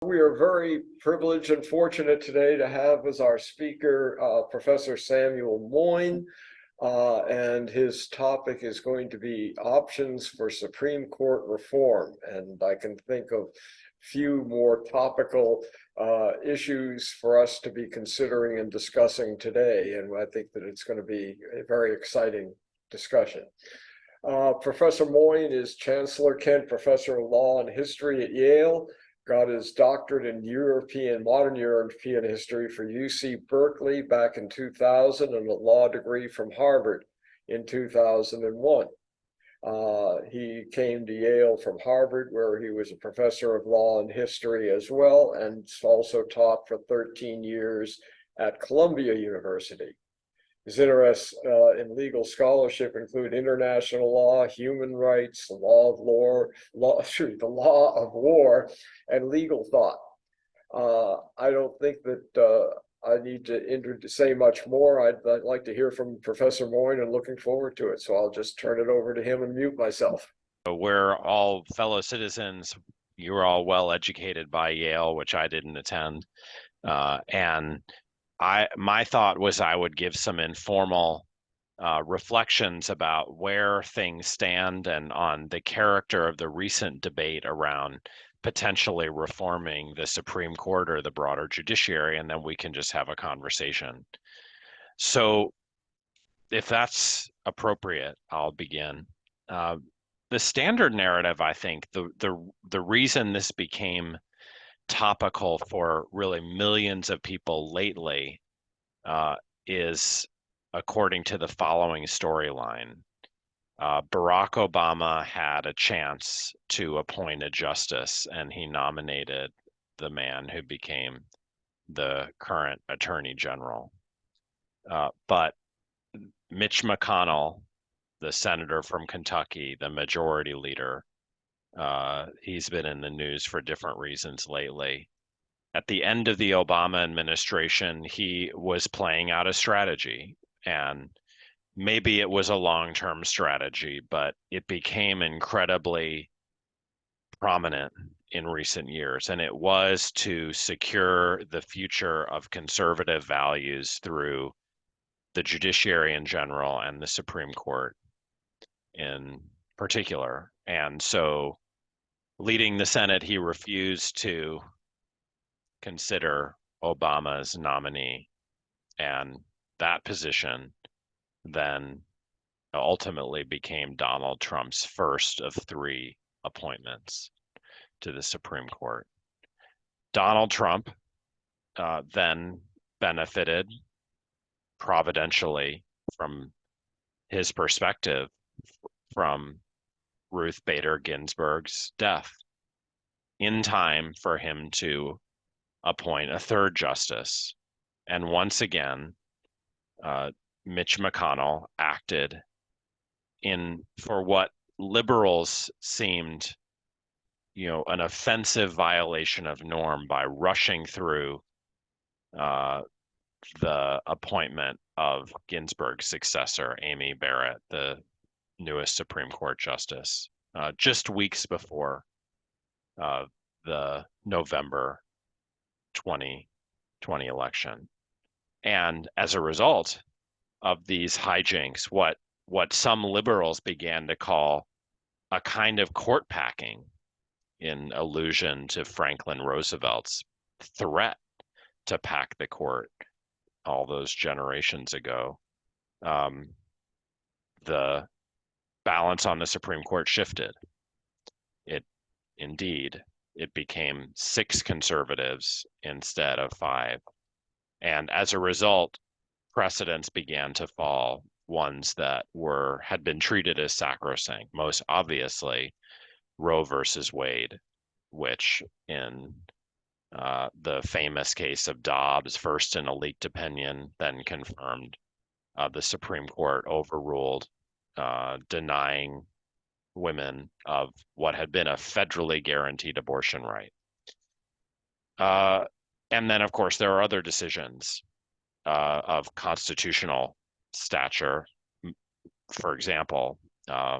We are very privileged and fortunate today to have as our speaker Professor Samuel Moyn, and his topic is going to be options for Supreme Court reform. And I can think of few more topical issues for us to be considering and discussing today. And I think that it's going to be a very exciting discussion. Professor Moyn is Chancellor Kent Professor of Law and History at Yale. Got his doctorate in modern European history for UC Berkeley back in 2000 and a law degree from Harvard in 2001. He came to Yale from Harvard, where he was a professor of law and history as well, and also taught for 13 years at Columbia University. His interests in legal scholarship include international law, human rights, the law of the law of war, and legal thought. I don't think that I need to say much more. I'd like to hear from Professor Moyn and looking forward to it. So I'll just turn it over to him and mute myself. We're all fellow citizens. You were all well educated by Yale, which I didn't attend. And my thought was I would give some informal reflections about where things stand and on the character of the recent debate around potentially reforming the Supreme Court or the broader judiciary, and then we can just have a conversation. So if that's appropriate, I'll begin. The standard narrative, I think, the reason this became topical for really millions of people lately is according to the following storyline. Barack Obama had a chance to appoint a justice, and he nominated the man who became the current Attorney General. But Mitch McConnell, the senator from Kentucky, the majority leader, he's been in the news for different reasons lately. At the end of the Obama administration, he was playing out a strategy, and maybe it was a long-term strategy, but it became incredibly prominent in recent years, and it was to secure the future of conservative values through the judiciary in general and the Supreme Court in particular. And so, leading the Senate, he refused to consider Obama's nominee, and that position then ultimately became Donald Trump's first of three appointments to the Supreme Court. Donald Trump then benefited providentially from his perspective from Ruth Bader Ginsburg's death in time for him to appoint a third justice. And once again, Mitch McConnell acted for what liberals seemed, an offensive violation of norm by rushing through the appointment of Ginsburg's successor, Amy Barrett, the newest Supreme Court justice, just weeks before the November 2020 election. And as a result of these hijinks, what some liberals began to call a kind of court packing, in allusion to Franklin Roosevelt's threat to pack the court all those generations ago, the balance on the Supreme Court shifted. It became 6 conservatives instead of 5. And as a result, precedents began to fall, ones that had been treated as sacrosanct, most obviously Roe versus Wade, which in the famous case of Dobbs, first in a leaked opinion, then confirmed, the Supreme Court overruled, denying women of what had been a federally guaranteed abortion right. And then, of course, there are other decisions of constitutional stature. For example,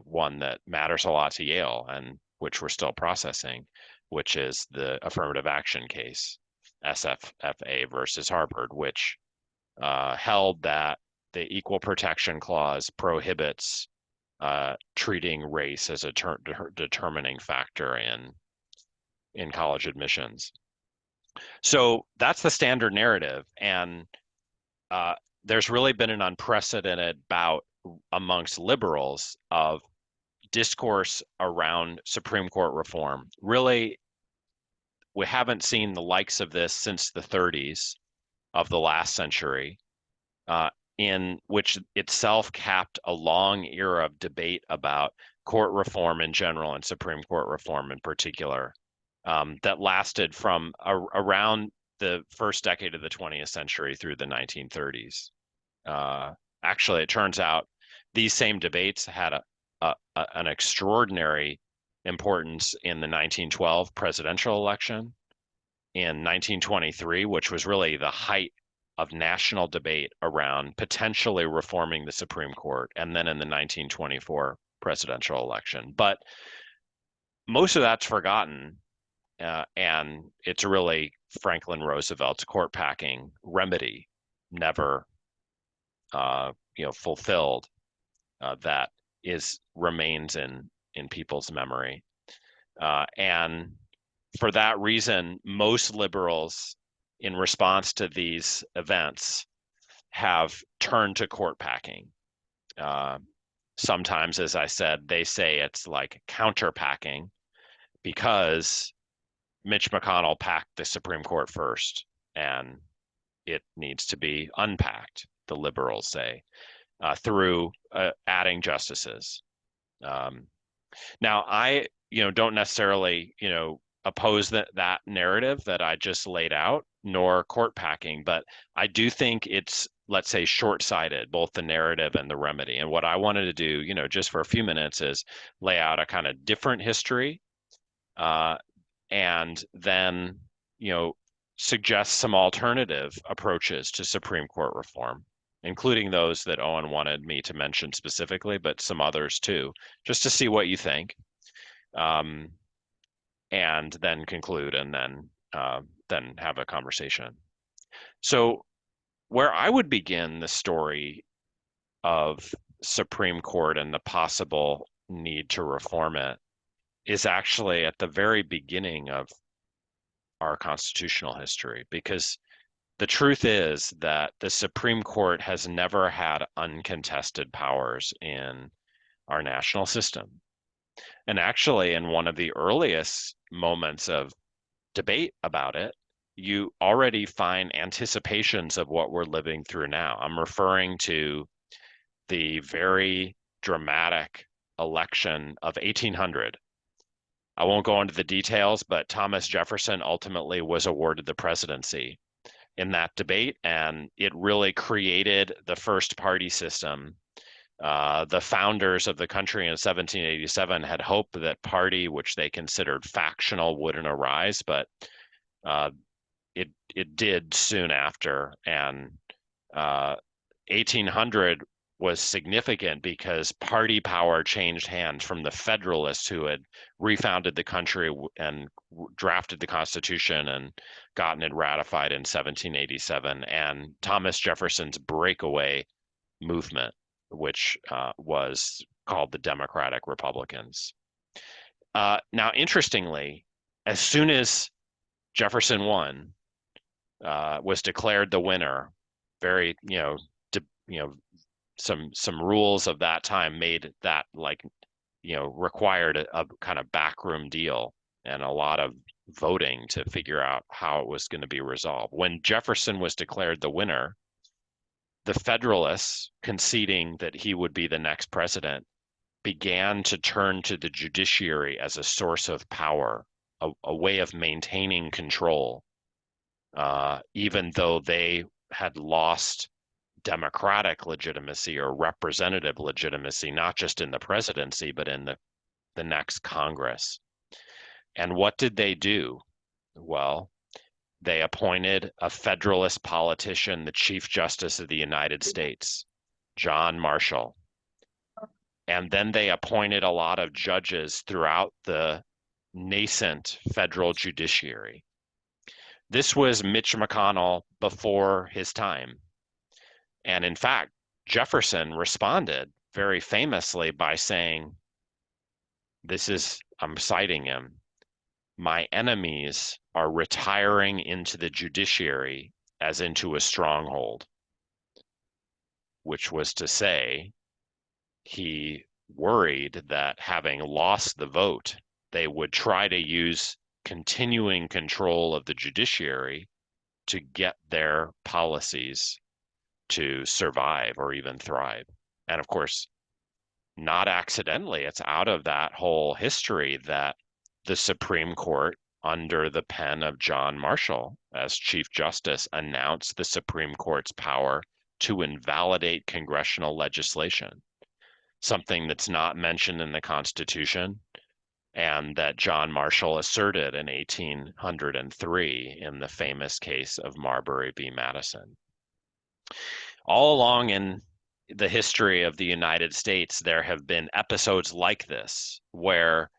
one that matters a lot to Yale and which we're still processing, which is the affirmative action case, SFFA versus Harvard, which held that the Equal Protection Clause prohibits treating race as a determining factor in college admissions. So that's the standard narrative, and uh, there's really been an unprecedented bout amongst liberals of discourse around Supreme Court reform. Really, we haven't seen the likes of this since the 30s of the last century, uh, in which itself capped a long era of debate about court reform in general and Supreme Court reform in particular, that lasted from around the first decade of the 20th century through the 1930s. Actually, it turns out these same debates had an extraordinary importance in the 1912 presidential election, in 1923, which was really the height of national debate around potentially reforming the Supreme Court, and then in the 1924 presidential election. But most of that's forgotten, and it's really Franklin Roosevelt's court packing remedy, never fulfilled, that remains in people's memory. And for that reason, most liberals, in response to these events, have turned to court packing. Sometimes, as I said, they say it's like counter packing because Mitch McConnell packed the Supreme Court first, and it needs to be unpacked, the liberals say, through adding justices. Now, I don't necessarily oppose that narrative that I just laid out, nor court packing, but I do think it's, let's say, short-sighted, both the narrative and the remedy. And what I wanted to do, just for a few minutes, is lay out a kind of different history, and then suggest some alternative approaches to Supreme Court reform, including those that Owen wanted me to mention specifically, but some others too, just to see what you think, and then conclude, and then have a conversation. So where I would begin the story of Supreme Court and the possible need to reform it is actually at the very beginning of our constitutional history, because the truth is that the Supreme Court has never had uncontested powers in our national system. And actually, in one of the earliest moments of debate about it, you already find anticipations of what we're living through now. I'm referring to the very dramatic election of 1800. I won't go into the details, but Thomas Jefferson ultimately was awarded the presidency in that debate, and it really created the first party system. The founders of the country in 1787 had hoped that party, which they considered factional, wouldn't arise, but it did soon after. And 1800 was significant because party power changed hands from the Federalists, who had refounded the country and drafted the Constitution and gotten it ratified in 1787, and Thomas Jefferson's breakaway movement, which was called the Democratic Republicans. Now, interestingly, as soon as Jefferson won, was declared the winner, very, some rules of that time made that, like, required a kind of backroom deal and a lot of voting to figure out how it was going to be resolved. When Jefferson was declared the winner, the Federalists, conceding that he would be the next president, began to turn to the judiciary as a source of power, a way of maintaining control, even though they had lost democratic legitimacy or representative legitimacy, not just in the presidency, but in the next Congress. And what did they do? Well, they appointed a Federalist politician, the Chief Justice of the United States, John Marshall. And then they appointed a lot of judges throughout the nascent federal judiciary. This was Mitch McConnell before his time. And in fact, Jefferson responded very famously by saying, I'm citing him, my enemies are retiring into the judiciary as into a stronghold, which was to say, he worried that having lost the vote, they would try to use continuing control of the judiciary to get their policies to survive or even thrive. And of course, not accidentally, it's out of that whole history that the Supreme Court, under the pen of John Marshall as Chief Justice, announced the Supreme Court's power to invalidate congressional legislation, something that's not mentioned in the Constitution and that John Marshall asserted in 1803 in the famous case of Marbury v. Madison. All along in the history of the United States, there have been episodes like this where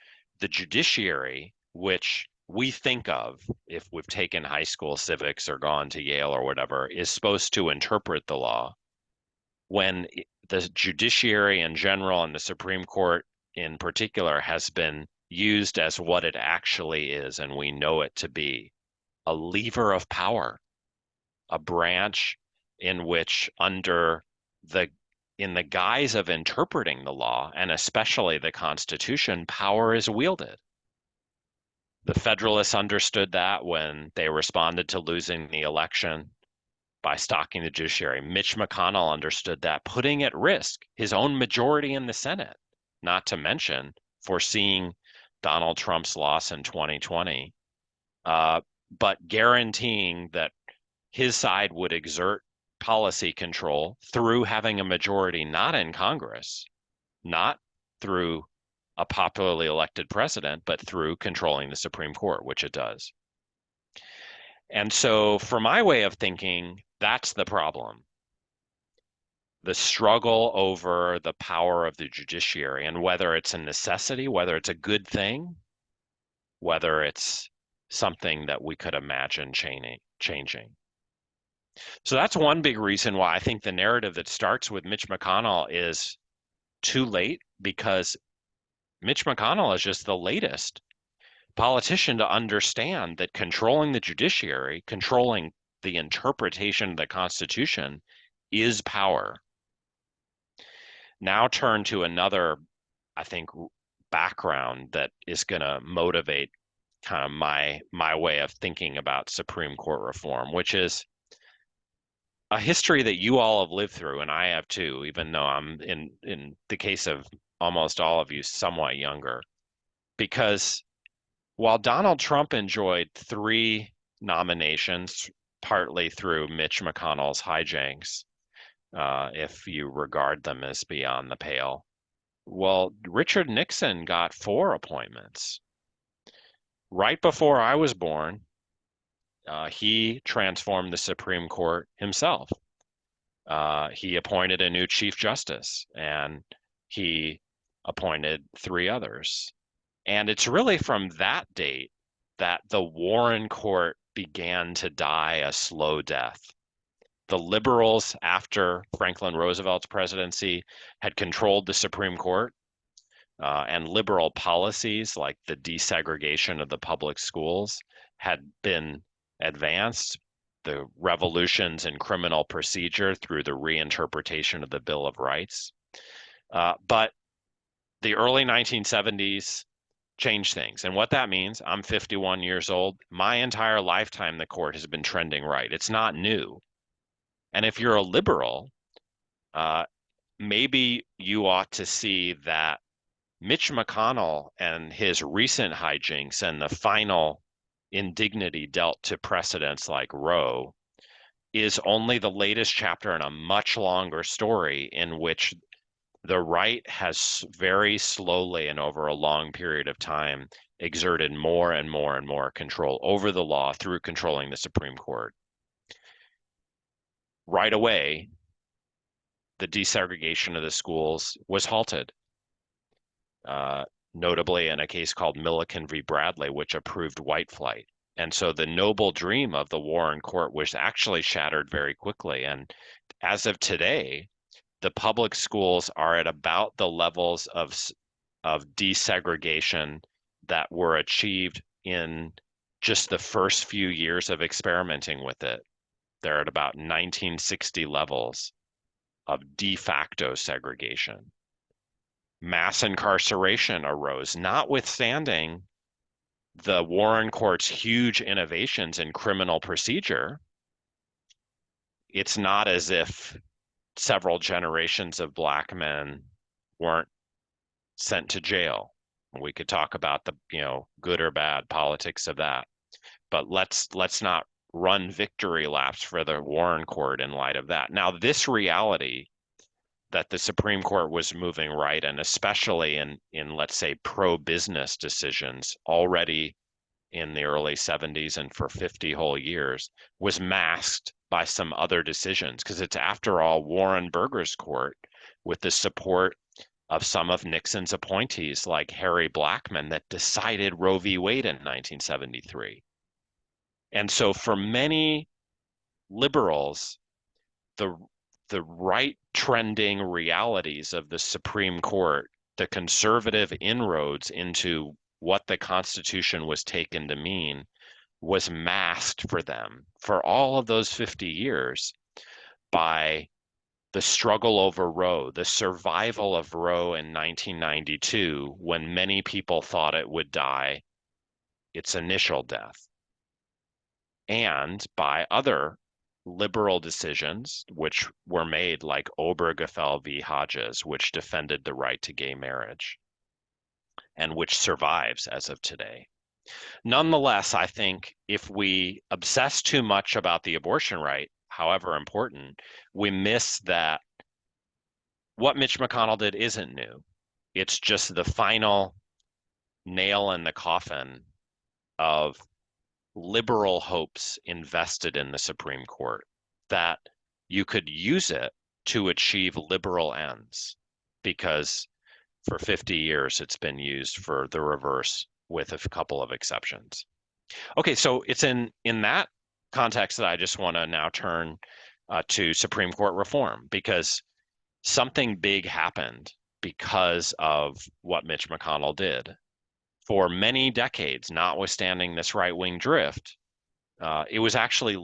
the judiciary, which we think of if we've taken high school civics or gone to Yale or whatever, is supposed to interpret the law. When the judiciary in general and the Supreme Court in particular has been used as what it actually is, and we know it to be a lever of power, a branch in which in the guise of interpreting the law, and especially the Constitution, power is wielded. The Federalists understood that when they responded to losing the election by stocking the judiciary. Mitch McConnell understood that, putting at risk his own majority in the Senate, not to mention foreseeing Donald Trump's loss in 2020, but guaranteeing that his side would exert policy control through having a majority not in Congress, not through a popularly elected president, but through controlling the Supreme Court, which it does. And so, for my way of thinking, that's the problem. The struggle over the power of the judiciary and whether it's a necessity, whether it's a good thing, whether it's something that we could imagine changing. So that's one big reason why I think the narrative that starts with Mitch McConnell is too late, because Mitch McConnell is just the latest politician to understand that controlling the judiciary, controlling the interpretation of the Constitution is power. Now turn to another, I think, background that is going to motivate kind of my way of thinking about Supreme Court reform, which is a history that you all have lived through, and I have too, even though I'm in the case of almost all of you somewhat younger. Because while Donald Trump enjoyed 3 nominations, partly through Mitch McConnell's hijinks, if you regard them as beyond the pale, well, Richard Nixon got 4 appointments. Right before I was born, he transformed the Supreme Court himself. He appointed a new Chief Justice, and he appointed 3 others. And it's really from that date that the Warren Court began to die a slow death. The liberals, after Franklin Roosevelt's presidency, had controlled the Supreme Court, and liberal policies like the desegregation of the public schools had been advanced. The revolutions in criminal procedure through the reinterpretation of the Bill of Rights. But the early 1970s changed things. And what that means, I'm 51 years old. My entire lifetime, the court has been trending right. It's not new. And if you're a liberal, maybe you ought to see that Mitch McConnell and his recent hijinks and the final indignity dealt to precedents like Roe is only the latest chapter in a much longer story in which the right has very slowly and over a long period of time exerted more and more and more control over the law through controlling the Supreme Court. Right away, the desegregation of the schools was halted. notably in a case called Milliken v. Bradley, which approved white flight. And so the noble dream of the Warren Court was actually shattered very quickly. And as of today, the public schools are at about the levels of desegregation that were achieved in just the first few years of experimenting with it. They're at about 1960 levels of de facto segregation. Mass incarceration arose, notwithstanding the Warren Court's huge innovations in criminal procedure. It's not as if several generations of black men weren't sent to jail. We could talk about the, good or bad politics of that. But let's not run victory laps for the Warren Court in light of that. Now, this reality that the Supreme Court was moving right, and especially in let's say pro-business decisions already in the early 70s and for 50 whole years, was masked by some other decisions, because it's, after all, Warren Burger's court, with the support of some of Nixon's appointees like Harry Blackmun, that decided Roe v. Wade in 1973. And so for many liberals, the the right trending realities of the Supreme Court, the conservative inroads into what the Constitution was taken to mean, was masked for them for all of those 50 years by the struggle over Roe, the survival of Roe in 1992, when many people thought it would die its initial death, and by other liberal decisions which were made, like Obergefell v. Hodges, which defended the right to gay marriage and which survives as of today. Nonetheless, I think if we obsess too much about the abortion right, however important, we miss that what Mitch McConnell did isn't new. It's just the final nail in the coffin of liberal hopes invested in the Supreme Court, that you could use it to achieve liberal ends, because for 50 years it's been used for the reverse, with a couple of exceptions. Okay, so it's in that context that I just want to now turn to Supreme Court reform, because something big happened because of what Mitch McConnell did. For many decades, notwithstanding this right-wing drift, it was actually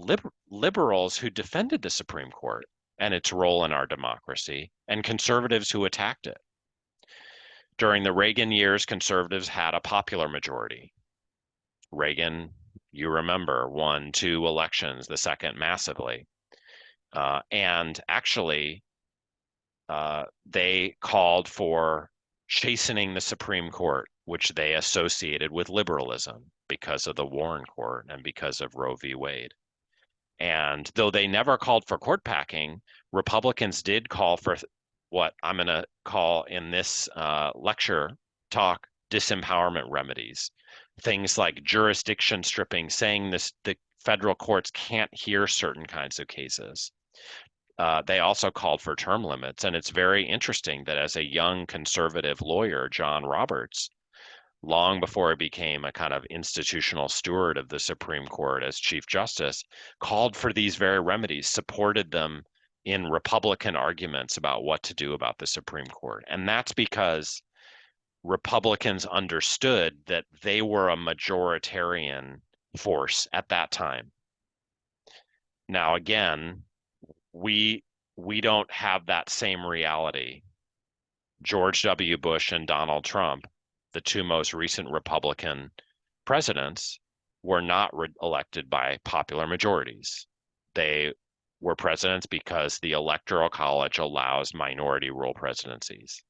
liberals who defended the Supreme Court and its role in our democracy, and conservatives who attacked it. During the Reagan years, conservatives had a popular majority. Reagan, you remember, won 2 elections, the second massively. And actually, they called for chastening the Supreme Court, which they associated with liberalism because of the Warren Court and because of Roe v. Wade. And though they never called for court packing, Republicans did call for what I'm going to call in this lecture talk disempowerment remedies. Things like jurisdiction stripping, saying the federal courts can't hear certain kinds of cases. They also called for term limits. And it's very interesting that as a young conservative lawyer, John Roberts, long before he became a kind of institutional steward of the Supreme Court as Chief Justice, called for these very remedies, supported them in Republican arguments about what to do about the Supreme Court. And that's because Republicans understood that they were a majoritarian force at that time. Now, again, we don't have that same reality. George W. Bush and Donald Trump, the two most recent Republican presidents, were not elected by popular majorities. They were presidents because the Electoral College allows minority rule presidencies.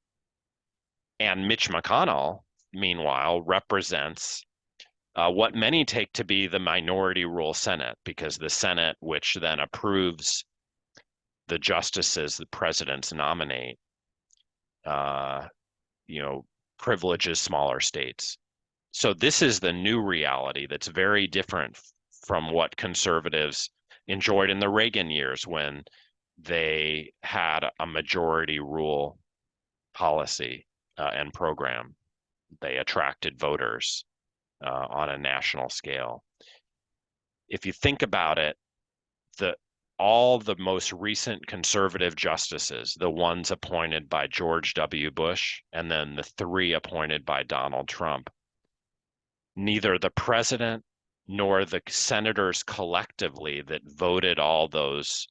And Mitch McConnell, meanwhile, represents what many take to be the minority rule Senate, because the Senate, which then approves the justices the presidents nominate, privileges smaller states. So this is the new reality that's very different from what conservatives enjoyed in the Reagan years, when they had a majority rule policy and program. they attracted voters on a national scale. If you think about it, the all the most recent conservative justices, the ones appointed by George W. Bush and then the three appointed by Donald Trump, neither the president nor the senators collectively that voted all those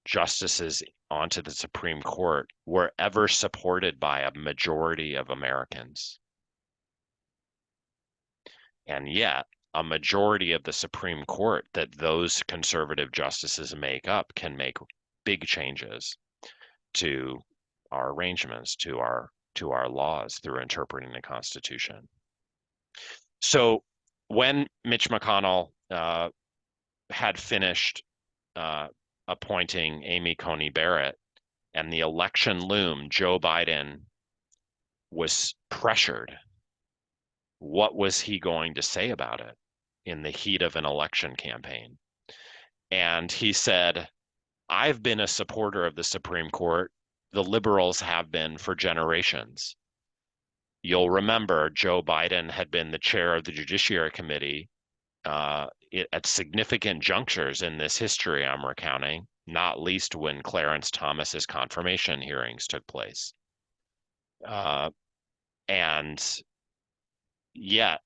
justices onto the Supreme Court were ever supported by a majority of Americans. And yet, a majority of the Supreme Court that those conservative justices make up can make big changes to our arrangements, to our laws through interpreting the Constitution. So when Mitch McConnell had finished appointing Amy Coney Barrett and the election loomed, Joe Biden was pressured. What was he going to say about it in the heat of an election campaign? And he said, I've been a supporter of the Supreme Court. The liberals have been for generations. You'll remember Joe Biden had been the chair of the Judiciary Committee at significant junctures in this history I'm recounting, not least when Clarence Thomas's confirmation hearings took place. And yet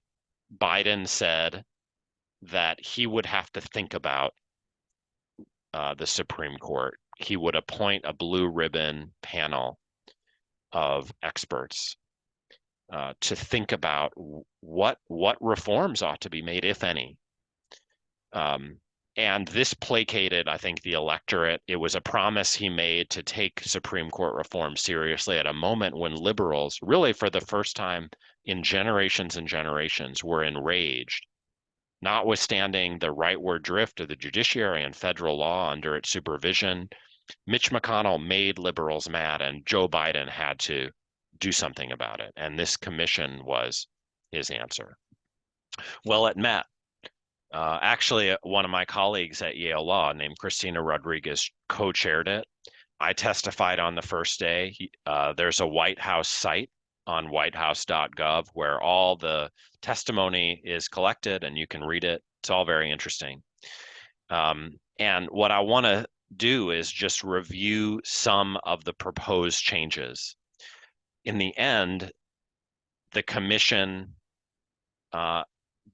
Biden said that he would have to think about the Supreme Court. He would appoint a blue ribbon panel of experts to think about what reforms ought to be made, if any. And this placated, I think, the electorate. It was a promise he made to take Supreme Court reform seriously at a moment when liberals, really for the first time in generations and generations, were enraged, notwithstanding the rightward drift of the judiciary and federal law under its supervision. Mitch McConnell made liberals mad, and Joe Biden had to do something about it. And this commission was his answer. Well, it met. Actually, one of my colleagues at Yale Law named Christina Rodriguez co-chaired it. I testified on the first day. There's a White House site on whitehouse.gov where all the testimony is collected and you can read it. It's all very interesting. And what I want to do is just review some of the proposed changes. In the end, the commission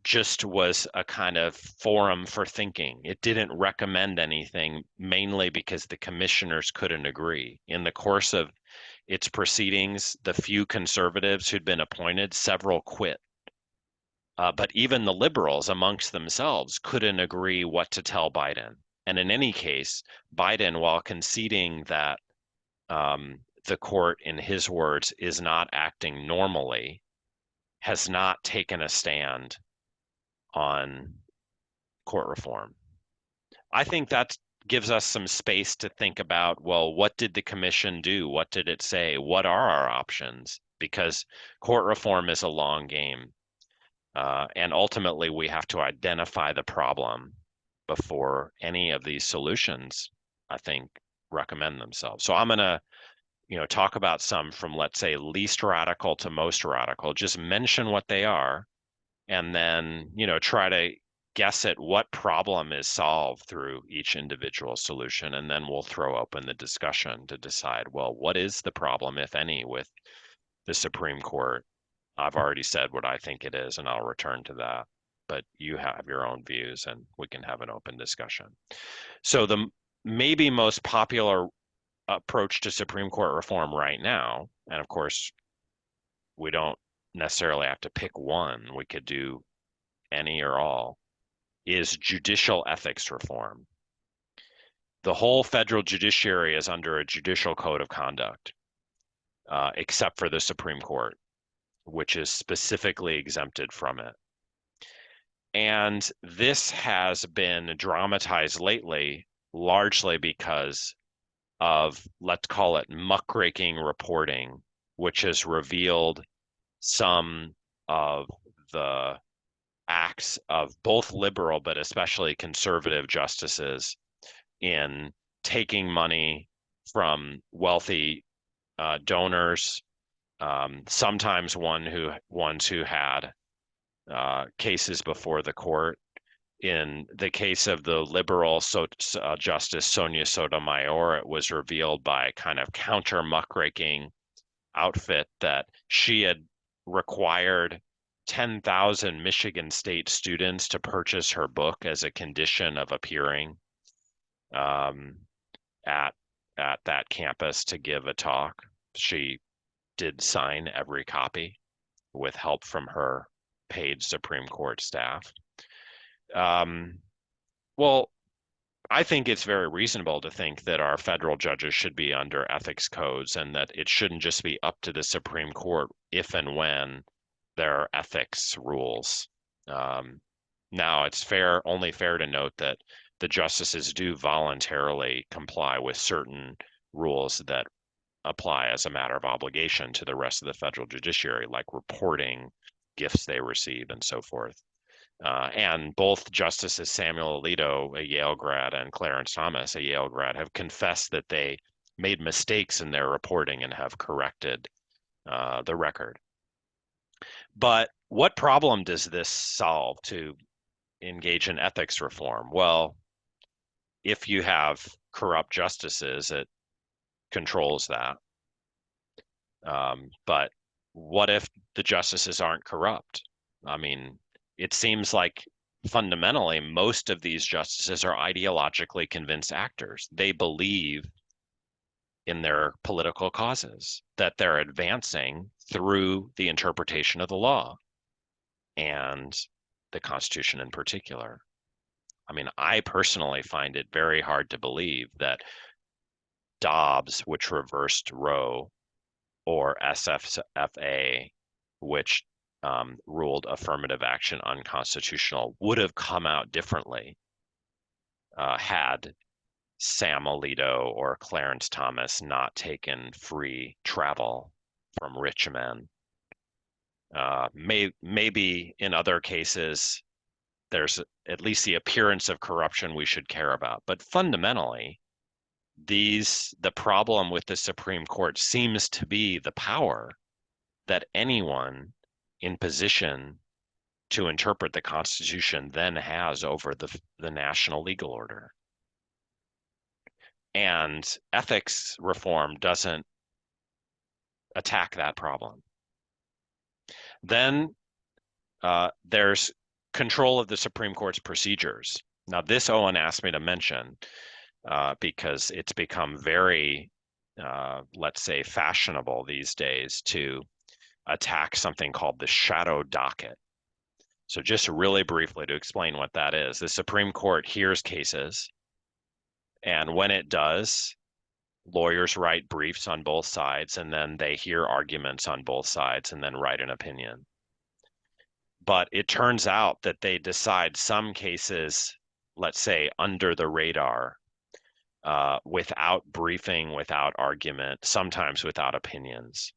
just was a kind of forum for thinking. It didn't recommend anything, mainly because the commissioners couldn't agree. In the course of its proceedings, the few conservatives who'd been appointed, several quit. But even the liberals amongst themselves couldn't agree what to tell Biden. And in any case, Biden, while conceding that the court, in his words, is not acting normally, has not taken a stand on court reform. I think that gives us some space to think about, well, what did the commission do? What did it say? What are our options? Because court reform is a long game. And ultimately, we have to identify the problem before any of these solutions, I think, recommend themselves. So I'm going to talk about some from, let's say, least radical to most radical, just mention what they are, and then, try to guess at what problem is solved through each individual solution. And then we'll throw open the discussion to decide, well, what is the problem, if any, with the Supreme Court? I've already said what I think it is, and I'll return to that. But you have your own views, and we can have an open discussion. So the maybe most popular approach to Supreme Court reform right now, and of course, we don't necessarily have to pick one, we could do any or all, is judicial ethics reform. The whole federal judiciary is under a judicial code of conduct, except for the Supreme Court, which is specifically exempted from it. And this has been dramatized lately, largely because of, let's call it, muckraking reporting, which has revealed some of the acts of both liberal but especially conservative justices in taking money from wealthy donors, Sometimes ones who had cases before the court. In the case of the liberal Justice Sonia Sotomayor, it was revealed by kind of counter muckraking outfit that she had required 10,000 Michigan State students to purchase her book as a condition of appearing um, at that campus to give a talk. She did sign every copy with help from her paid Supreme Court staff. Um, well, I think it's very reasonable to think that our federal judges should be under ethics codes and that it shouldn't just be up to the Supreme Court if and when there are ethics rules. Um, Now, it's only fair to note that the justices do voluntarily comply with certain rules that apply as a matter of obligation to the rest of the federal judiciary, like reporting gifts they receive and so forth. And both Justices Samuel Alito, a Yale grad, and Clarence Thomas, a Yale grad, have confessed that they made mistakes in their reporting and have corrected the record. But what problem does this solve to engage in ethics reform? Well, if you have corrupt justices, it controls that. But what if the justices aren't corrupt? I mean, it seems like fundamentally most of these justices are ideologically convinced actors. They believe in their political causes that they're advancing through the interpretation of the law and the Constitution in particular. I mean, I personally find it very hard to believe that Dobbs, which reversed Roe, or SFFA, which ruled affirmative action unconstitutional, would have come out differently had Sam Alito or Clarence Thomas not taken free travel from rich men. Maybe in other cases, there's at least the appearance of corruption we should care about. But fundamentally, the problem with the Supreme Court seems to be the power that anyone in position to interpret the Constitution then has over the national legal order. And ethics reform doesn't attack that problem. Then there's control of the Supreme Court's procedures. Now, this Owen asked me to mention because it's become very, let's say, fashionable these days to attack something called the shadow docket. So just really briefly to explain what that is, the Supreme Court hears cases, and when it does, lawyers write briefs on both sides, and then they hear arguments on both sides and then write an opinion. But it turns out that they decide some cases, let's say, under the radar, without briefing, without argument, sometimes without opinions.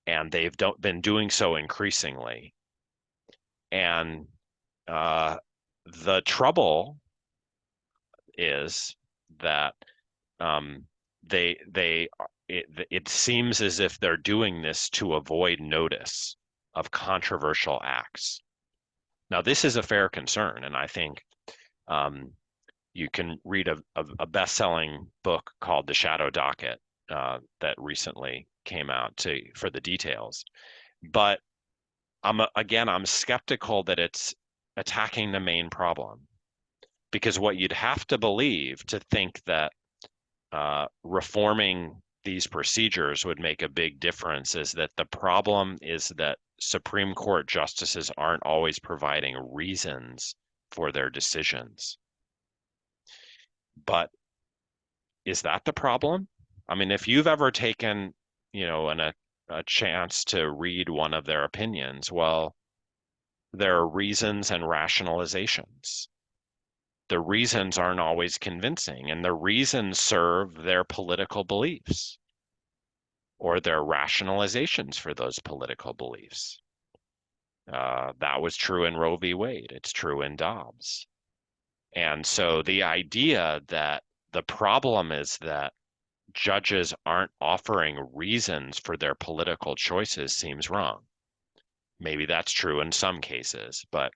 And they've been doing so increasingly. And the trouble is that it seems as if they're doing this to avoid notice of controversial acts. Now, this is a fair concern, and I think you can read a best-selling book called The Shadow Docket that recently came out for the details. But I'm skeptical that it's attacking the main problem, because what you'd have to believe to think that reforming these procedures would make a big difference is that the problem is that Supreme Court justices aren't always providing reasons for their decisions. But is that the problem? I mean, if you've ever taken, a chance to read one of their opinions, well, there are reasons and rationalizations. The reasons aren't always convincing, and the reasons serve their political beliefs or their rationalizations for those political beliefs. That was true in Roe v. Wade. It's true in Dobbs. And so the idea that the problem is that judges aren't offering reasons for their political choices seems wrong. Maybe that's true in some cases, but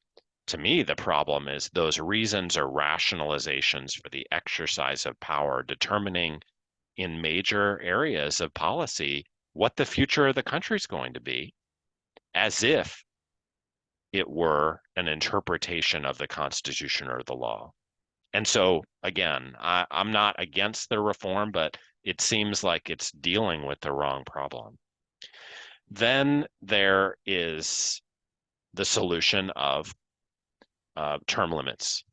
to me, the problem is those reasons are rationalizations for the exercise of power, determining in major areas of policy what the future of the country is going to be, as if it were an interpretation of the Constitution or the law. And so, again, I'm not against the reform, but it seems like it's dealing with the wrong problem. Then there is the solution of term limits.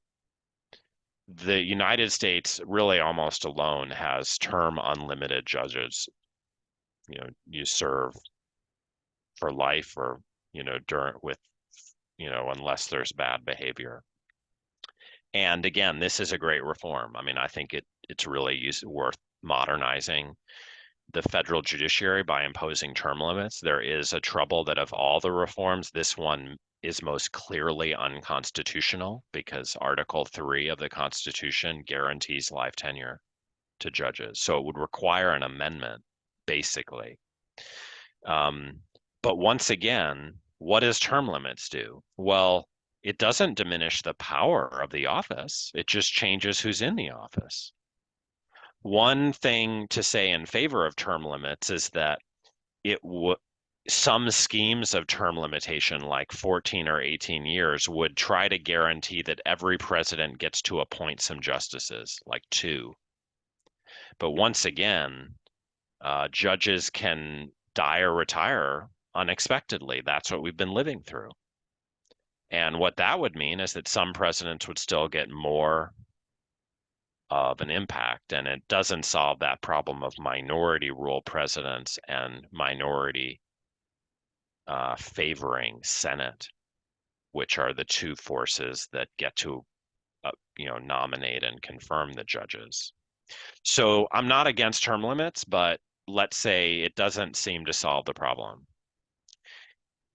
The United States really almost alone has term unlimited judges. You serve for life or, during with, unless there's bad behavior. And again, this is a great reform. I mean, I think it's really worth modernizing the federal judiciary by imposing term limits. There is a trouble that of all the reforms, this one is most clearly unconstitutional because Article 3 of the Constitution guarantees life tenure to judges. So it would require an amendment, basically. But once again, what does term limits do? Well, it doesn't diminish the power of the office. It just changes who's in the office. One thing to say in favor of term limits is that some schemes of term limitation, like 14 or 18 years, would try to guarantee that every president gets to appoint some justices, like two. But once again, judges can die or retire unexpectedly. That's what we've been living through. And what that would mean is that some presidents would still get more of an impact, and it doesn't solve that problem of minority rule presidents and minority favoring Senate, which are the two forces that get to nominate and confirm the judges. So I'm not against term limits, but let's say it doesn't seem to solve the problem.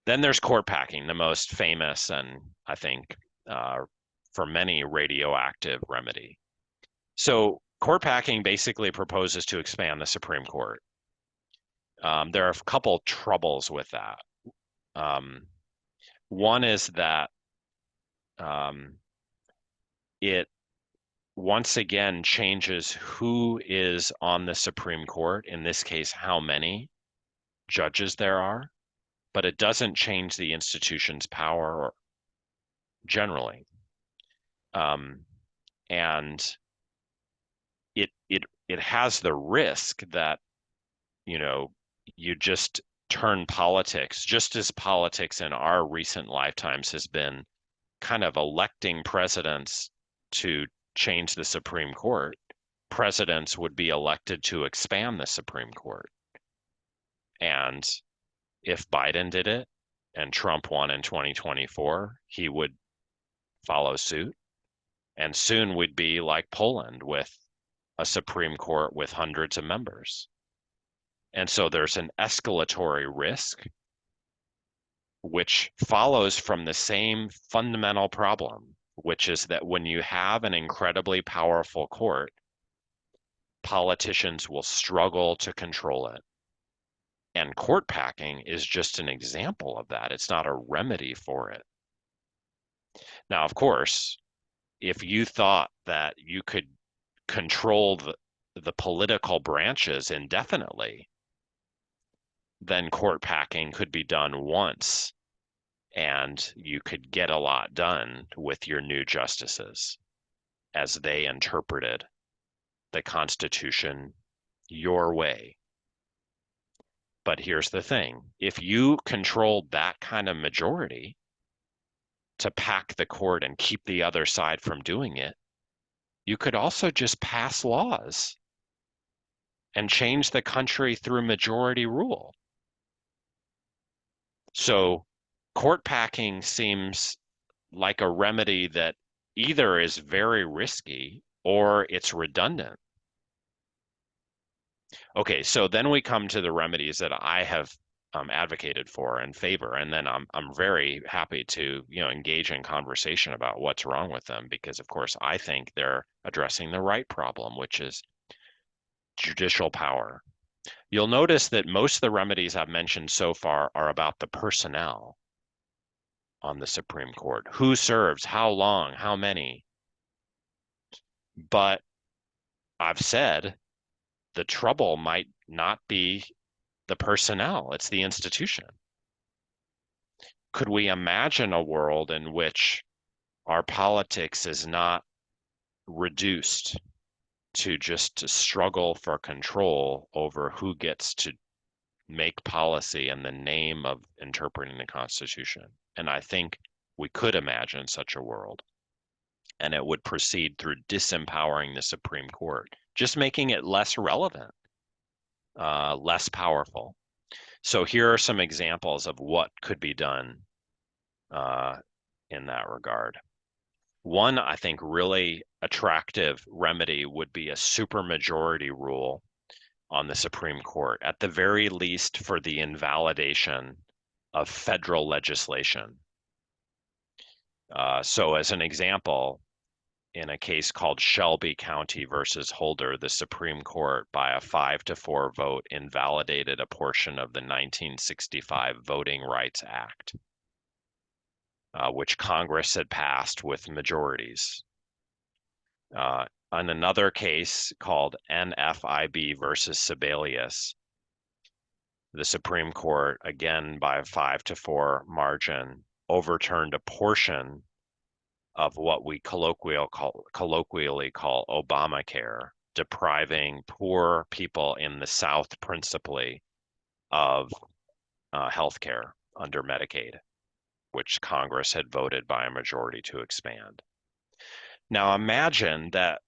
Then there's court packing, the most famous and I think for many radioactive remedy. So court packing basically proposes to expand the Supreme Court. There are a couple troubles with that. One is that it once again changes who is on the Supreme Court, in this case, how many judges there are, but it doesn't change the institution's power generally. And it has the risk that, you just turn politics, just as politics in our recent lifetimes has been kind of electing presidents to change the Supreme Court, presidents would be elected to expand the Supreme Court. And if Biden did it and Trump won in 2024, he would follow suit. And soon we'd be like Poland with a Supreme Court with hundreds of members. And so there's an escalatory risk, which follows from the same fundamental problem, which is that when you have an incredibly powerful court, politicians will struggle to control it. And court packing is just an example of that. It's not a remedy for it. Now, of course, if you thought that you could control the political branches indefinitely, then court packing could be done once and you could get a lot done with your new justices as they interpreted the Constitution your way. But here's the thing. If you controlled that kind of majority to pack the court and keep the other side from doing it, you could also just pass laws and change the country through majority rule. So court packing seems like a remedy that either is very risky or it's redundant. Okay, so then we come to the remedies that I have advocated for and favor, and then I'm very happy to engage in conversation about what's wrong with them because of course I think they're addressing the right problem, which is judicial power. You'll notice that most of the remedies I've mentioned so far are about the personnel on the Supreme Court. Who serves, how long, how many. But I've said the trouble might not be the personnel, it's the institution. Could we imagine a world in which our politics is not reduced to just a struggle for control over who gets to make policy in the name of interpreting the Constitution? And I think we could imagine such a world. And it would proceed through disempowering the Supreme Court, just making it less relevant, less powerful. So here are some examples of what could be done in that regard. One, I think, really attractive remedy would be a supermajority rule on the Supreme Court, at the very least for the invalidation of federal legislation. So as an example, in a case called Shelby County versus Holder, the Supreme Court, by a 5-4 vote, invalidated a portion of the 1965 Voting Rights Act, which Congress had passed with majorities. On another case called NFIB versus Sebelius, the Supreme Court, again by a 5-4 margin, overturned a portion of what we colloquially call Obamacare, depriving poor people in the South principally of health care under Medicaid, which Congress had voted by a majority to expand. Now imagine that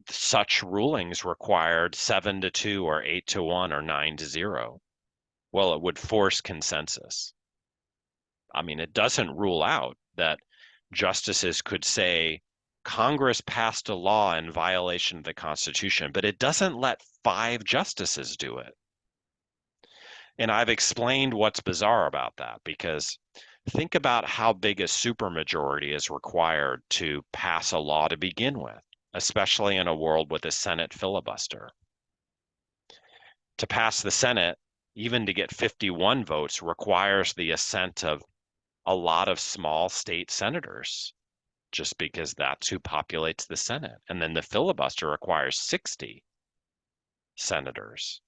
such rulings required 7-2 or 8-1 or 9-0. Well, it would force consensus. I mean, it doesn't rule out that justices could say Congress passed a law in violation of the Constitution, but it doesn't let 5 justices do it. And I've explained what's bizarre about that, because think about how big a supermajority is required to pass a law to begin with, especially in a world with a Senate filibuster. To pass the Senate, even to get 51 votes, requires the assent of a lot of small state senators, just because that's who populates the Senate. And then the filibuster requires 60 senators.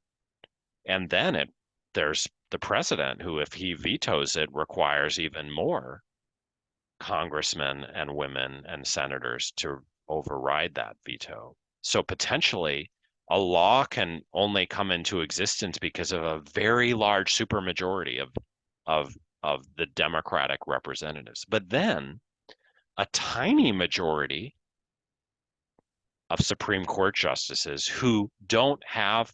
And then there's the president who, if he vetoes it, requires even more congressmen and women and senators to override that veto. So potentially a law can only come into existence because of a very large supermajority of the Democratic representatives. But then a tiny majority of Supreme Court justices who don't have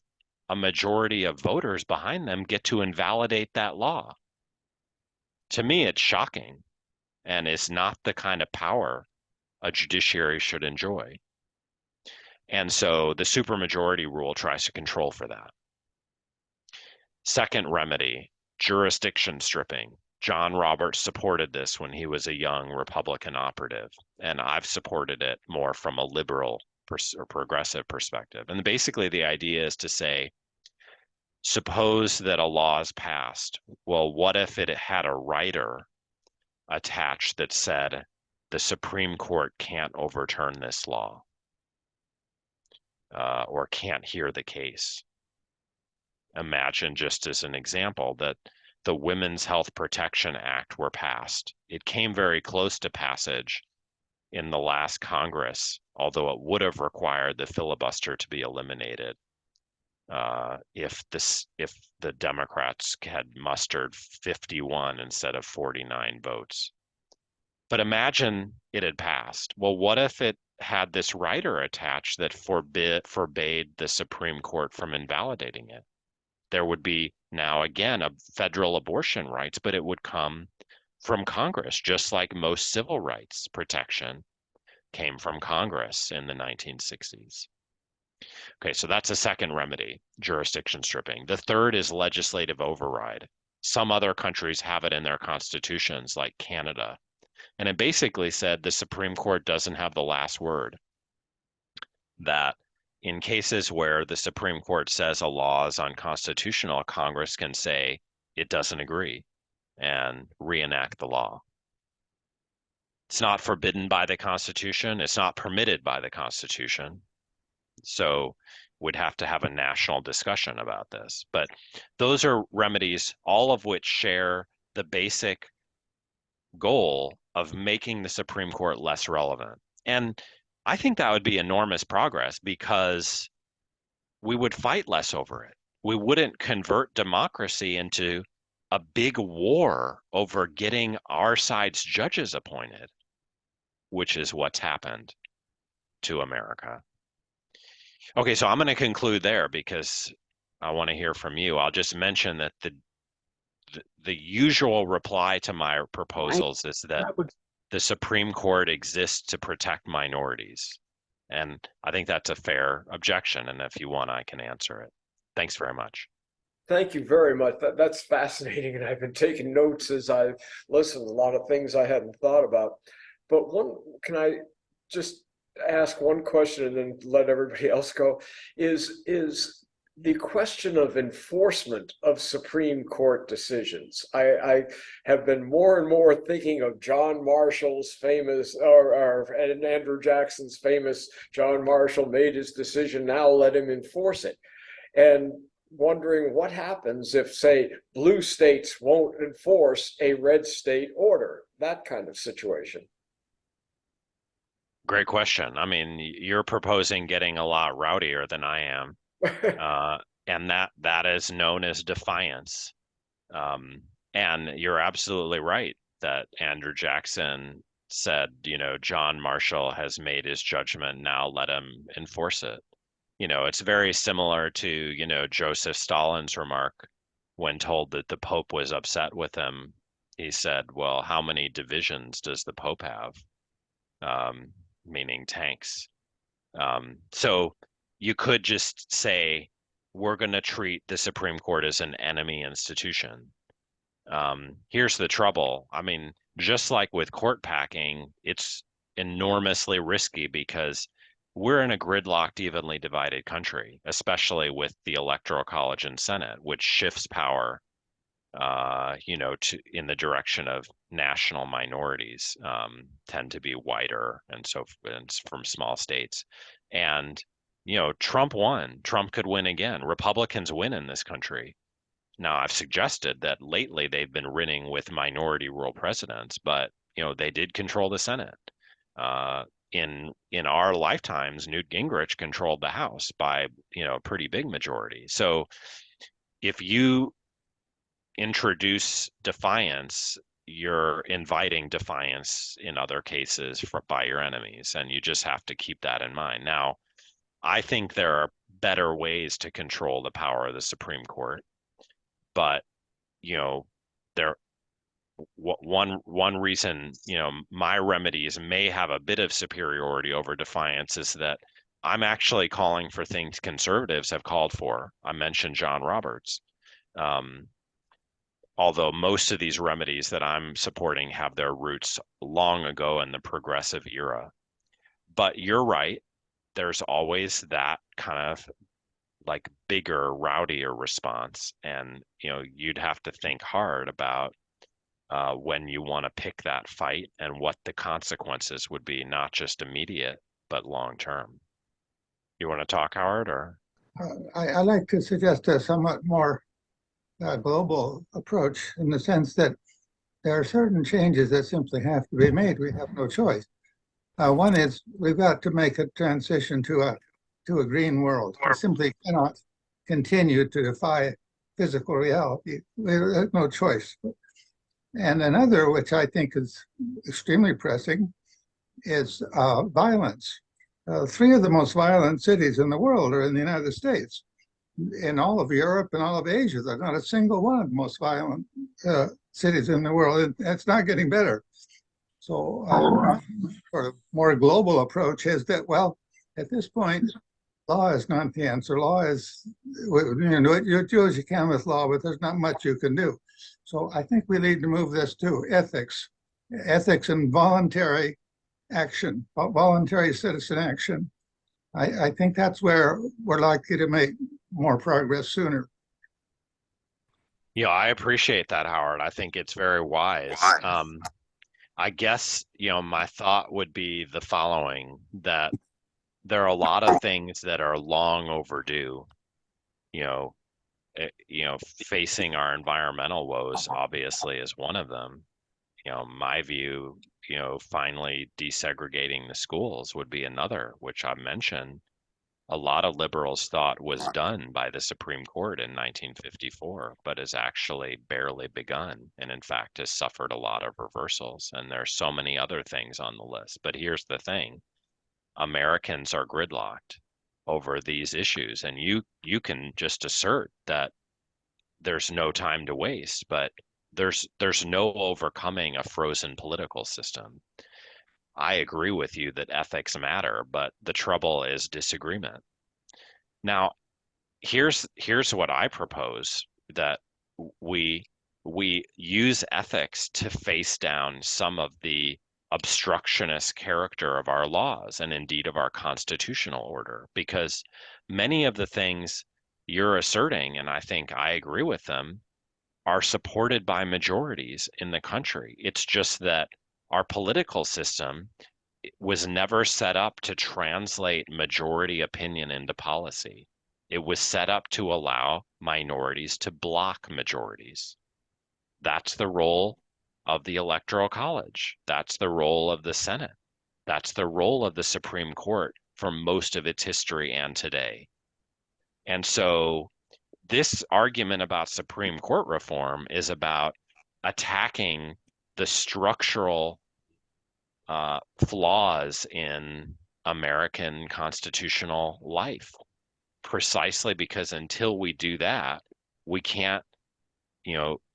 a majority of voters behind them get to invalidate that law. To me, it's shocking and is not the kind of power a judiciary should enjoy. And so the supermajority rule tries to control for that. Second remedy, jurisdiction stripping. John Roberts supported this when he was a young Republican operative, and I've supported it more from a liberal or progressive perspective. And basically the idea is to say, suppose that a law is passed. Well, what if it had a rider attached that said the Supreme Court can't overturn this law or can't hear the case? Imagine, just as an example, that the Women's Health Protection Act were passed. It came very close to passage in the last Congress, although it would have required the filibuster to be eliminated if the Democrats had mustered 51 instead of 49 votes. But imagine it had passed. Well, what if it had this rider attached that forbade the Supreme Court from invalidating it? There would be now again a federal abortion rights, but it would come from Congress, just like most civil rights protection came from Congress in the 1960s. Okay, so that's a second remedy, jurisdiction stripping. The third is legislative override. Some other countries have it in their constitutions, like Canada. And it basically said the Supreme Court doesn't have the last word. that in cases where the Supreme Court says a law is unconstitutional, Congress can say it doesn't agree and reenact the law. It's not forbidden by the Constitution. It's not permitted by the Constitution. So we'd have to have a national discussion about this. But those are remedies, all of which share the basic goal of making the Supreme Court less relevant. And I think that would be enormous progress because we would fight less over it. We wouldn't convert democracy into a big war over getting our side's judges appointed, which is what's happened to America. Okay, so I'm going to conclude there because I want to hear from you. I'll just mention that the usual reply to my proposals is that the Supreme Court exists to protect minorities. And I think that's a fair objection. And if you want, I can answer it. Thanks very much. Thank you very much. That's fascinating, and I've been taking notes as I've listened. A lot of things I hadn't thought about. But can I just ask one question and then let everybody else go? Is the question of enforcement of Supreme Court decisions. I have been more and more thinking of John Marshall's famous, and Andrew Jackson's famous, John Marshall made his decision, now let him enforce it. And wondering what happens if, say, blue states won't enforce a red state order, that kind of situation. Great question. I mean, you're proposing getting a lot rowdier than I am. And that is known as defiance. And you're absolutely right that Andrew Jackson said, John Marshall has made his judgment, now let him enforce it. It's very similar to, Joseph Stalin's remark when told that the Pope was upset with him. He said, well, how many divisions does the Pope have? Meaning tanks. So you could just say, we're going to treat the Supreme Court as an enemy institution. Here's the trouble. I mean, just like with court packing, it's enormously risky because we're in a gridlocked, evenly divided country, especially with the Electoral College and Senate, which shifts power, in the direction of national minorities, tend to be whiter and from small states. And, Trump won. Trump could win again. Republicans win in this country. Now, I've suggested that lately they've been winning with minority rule presidents, but, they did control the Senate. In our lifetimes, Newt Gingrich controlled the House by, a pretty big majority. So if you introduce defiance, you're inviting defiance in other cases by your enemies, and you just have to keep that in mind. Now, I think there are better ways to control the power of the Supreme Court, but one reason my remedies may have a bit of superiority over defiance is that I'm actually calling for things conservatives have called for. I mentioned John Roberts. Although most of these remedies that I'm supporting have their roots long ago in the progressive era. But you're right, there's always that kind of like bigger, rowdier response. And, you'd have to think hard about when you want to pick that fight and what the consequences would be, not just immediate, but long term. You want to talk, Howard, or? I like to suggest a somewhat more global approach in the sense that there are certain changes that simply have to be made. We have no choice. One is we've got to make a transition to a green world. We simply cannot continue to defy physical reality. We have no choice. And another, which I think is extremely pressing, is violence. Three of the most violent cities in the world are in the United States. In all of Europe and all of Asia, there's not a single one of the most violent cities in the world. And it's not getting better. So sort of more global approach is that, well, at this point, law is not the answer. Law is, you do as you can with law, but there's not much you can do. So I think we need to move this to ethics and voluntary action, voluntary citizen action. I think that's where we're likely to make more progress sooner. Yeah, I appreciate that, Howard. I think it's very wise. I guess, my thought would be the following, that there are a lot of things that are long overdue, you know, facing our environmental woes obviously is one of them. My view, finally desegregating the schools would be another, which I mentioned. A lot of liberals thought was done by the Supreme Court in 1954, but has actually barely begun, and in fact has suffered a lot of reversals. And there's so many other things on the list. But here's the thing: Americans are gridlocked over these issues, and you can just assert that there's no time to waste, but there's no overcoming a frozen political system. I agree with you that ethics matter, but the trouble is disagreement. Now, here's what I propose, that we we use ethics to face down some of the obstructionist character of our laws and indeed of our constitutional order, because many of the things you're asserting, and I think I agree with them, are supported by majorities in the country. It's just that our political system was never set up to translate majority opinion into policy. It was set up to allow minorities to block majorities. That's the role of the Electoral College. That's the role of the Senate. That's the role of the Supreme Court for most of its history and today. And so this argument about Supreme Court reform is about attacking the structural flaws in American constitutional life, precisely because until we do that, we can't,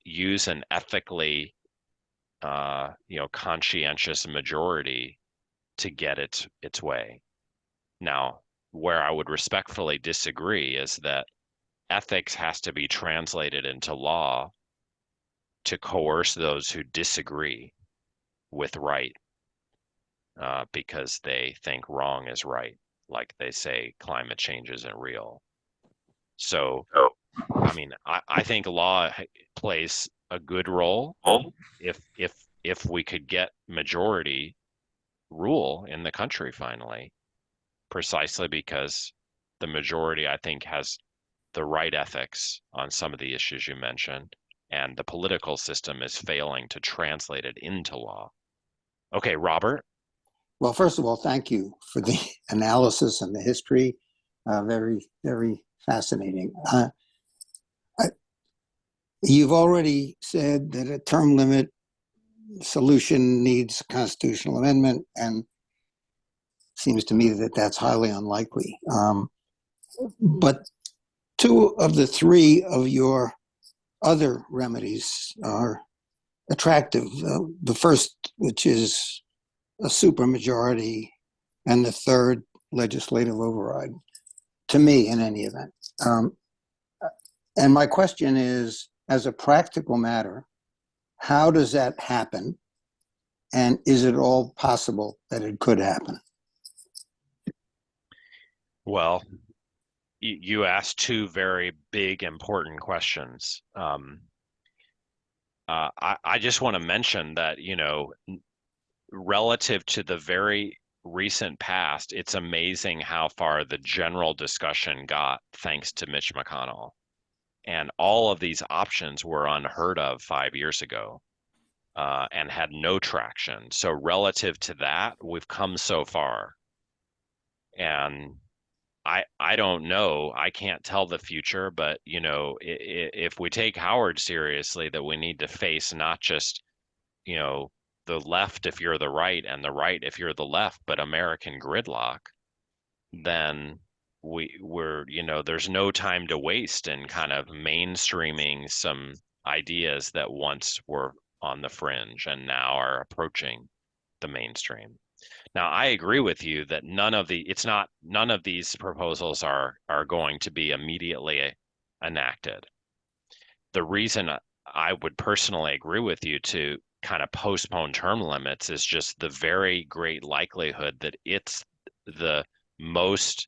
use an ethically, conscientious majority to get its way. Now, where I would respectfully disagree is that ethics has to be translated into law to coerce those who disagree with right, because they think wrong is right, like they say climate change isn't real. So, I mean, I think law plays a good role if we could get majority rule in the country finally, precisely because the majority, I think, has the right ethics on some of the issues you mentioned, and the political system is failing to translate it into law. Okay, Robert. Well, first of all, thank you for the analysis and the history. Very, very fascinating. You've already said that a term limit solution needs a constitutional amendment, and seems to me that that's highly unlikely. But two of the three of your other remedies are attractive. The first, which is a supermajority, and the third, legislative override, to me in any event. And my question is, as a practical matter, how does that happen? And is it all possible that it could happen? Well, you asked two very big, important questions. I just want to mention that, relative to the very recent past, it's amazing how far the general discussion got thanks to Mitch McConnell. And all of these options were unheard of 5 years ago, and had no traction. So relative to that, we've come so far. And I don't know. I can't tell the future, but if we take Howard seriously, that we need to face not just, the left if you're the right and the right if you're the left, but American gridlock, then we're there's no time to waste in kind of mainstreaming some ideas that once were on the fringe and now are approaching the mainstream. Now, I agree with you that none of these proposals are going to be immediately enacted. The reason I would personally agree with you to kind of postpone term limits is just the very great likelihood that it's the most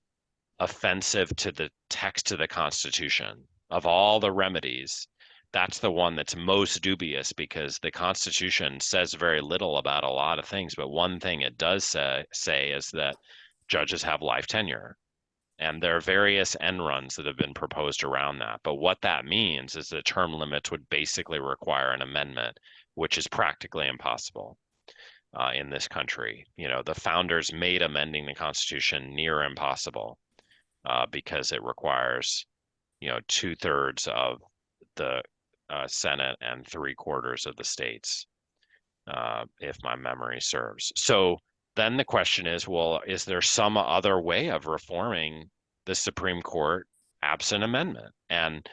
offensive to the text of the Constitution. Of all the remedies, that's the one that's most dubious because the Constitution says very little about a lot of things. But one thing it does say is that judges have life tenure. And there are various end runs that have been proposed around that. But what that means is that term limits would basically require an amendment, which is practically impossible in this country. You know, the founders made amending the Constitution near impossible because it requires, you know, 2/3 of the Senate and 3/4 of the states, if my memory serves. So then the question is, well, is there some other way of reforming the Supreme Court absent amendment? And,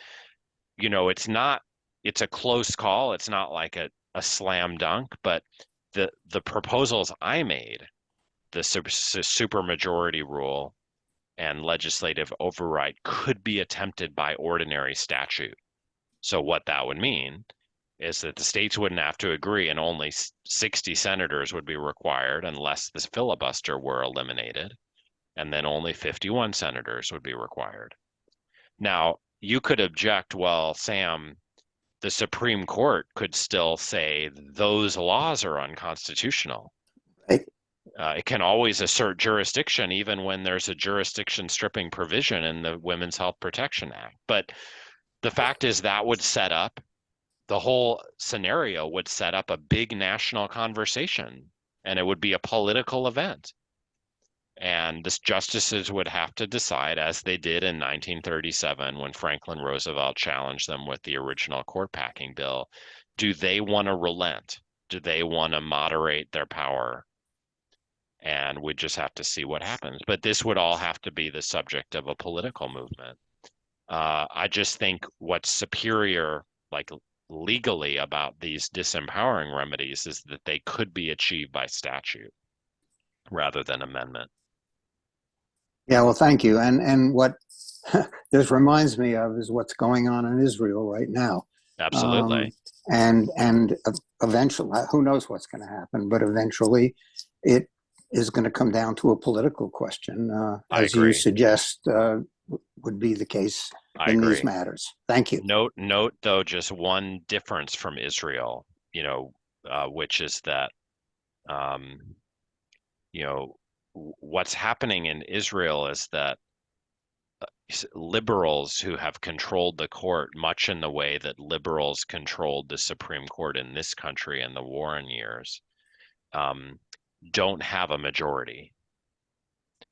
you know, it's a close call. It's not like a slam dunk, but the proposals I made, the supermajority rule and legislative override, could be attempted by ordinary statute. So what that would mean is that the states wouldn't have to agree and only 60 senators would be required unless this filibuster were eliminated, and then only 51 senators would be required. Now, you could object, well, Sam, the Supreme Court could still say those laws are unconstitutional. Right. It can always assert jurisdiction even when there's a jurisdiction stripping provision in the Women's Health Protection Act. But the fact is that would set up, the whole scenario would set up a big national conversation, and it would be a political event. And the justices would have to decide, as they did in 1937 when Franklin Roosevelt challenged them with the original court packing bill, do they want to relent? Do they want to moderate their power? And we just have to see what happens. But this would all have to be the subject of a political movement. I just think what's superior, like legally, about these disempowering remedies is that they could be achieved by statute rather than amendment. Yeah, well, thank you. And what this reminds me of is what's going on in Israel right now. Absolutely. And eventually, who knows what's going to happen, but eventually it is going to come down to a political question, as you suggest would be the case in these matters. Thank you. Note though, just one difference from Israel, you know, which is that, you know, what's happening in Israel is that liberals who have controlled the court much in the way that liberals controlled the Supreme Court in this country in the Warren years, don't have a majority.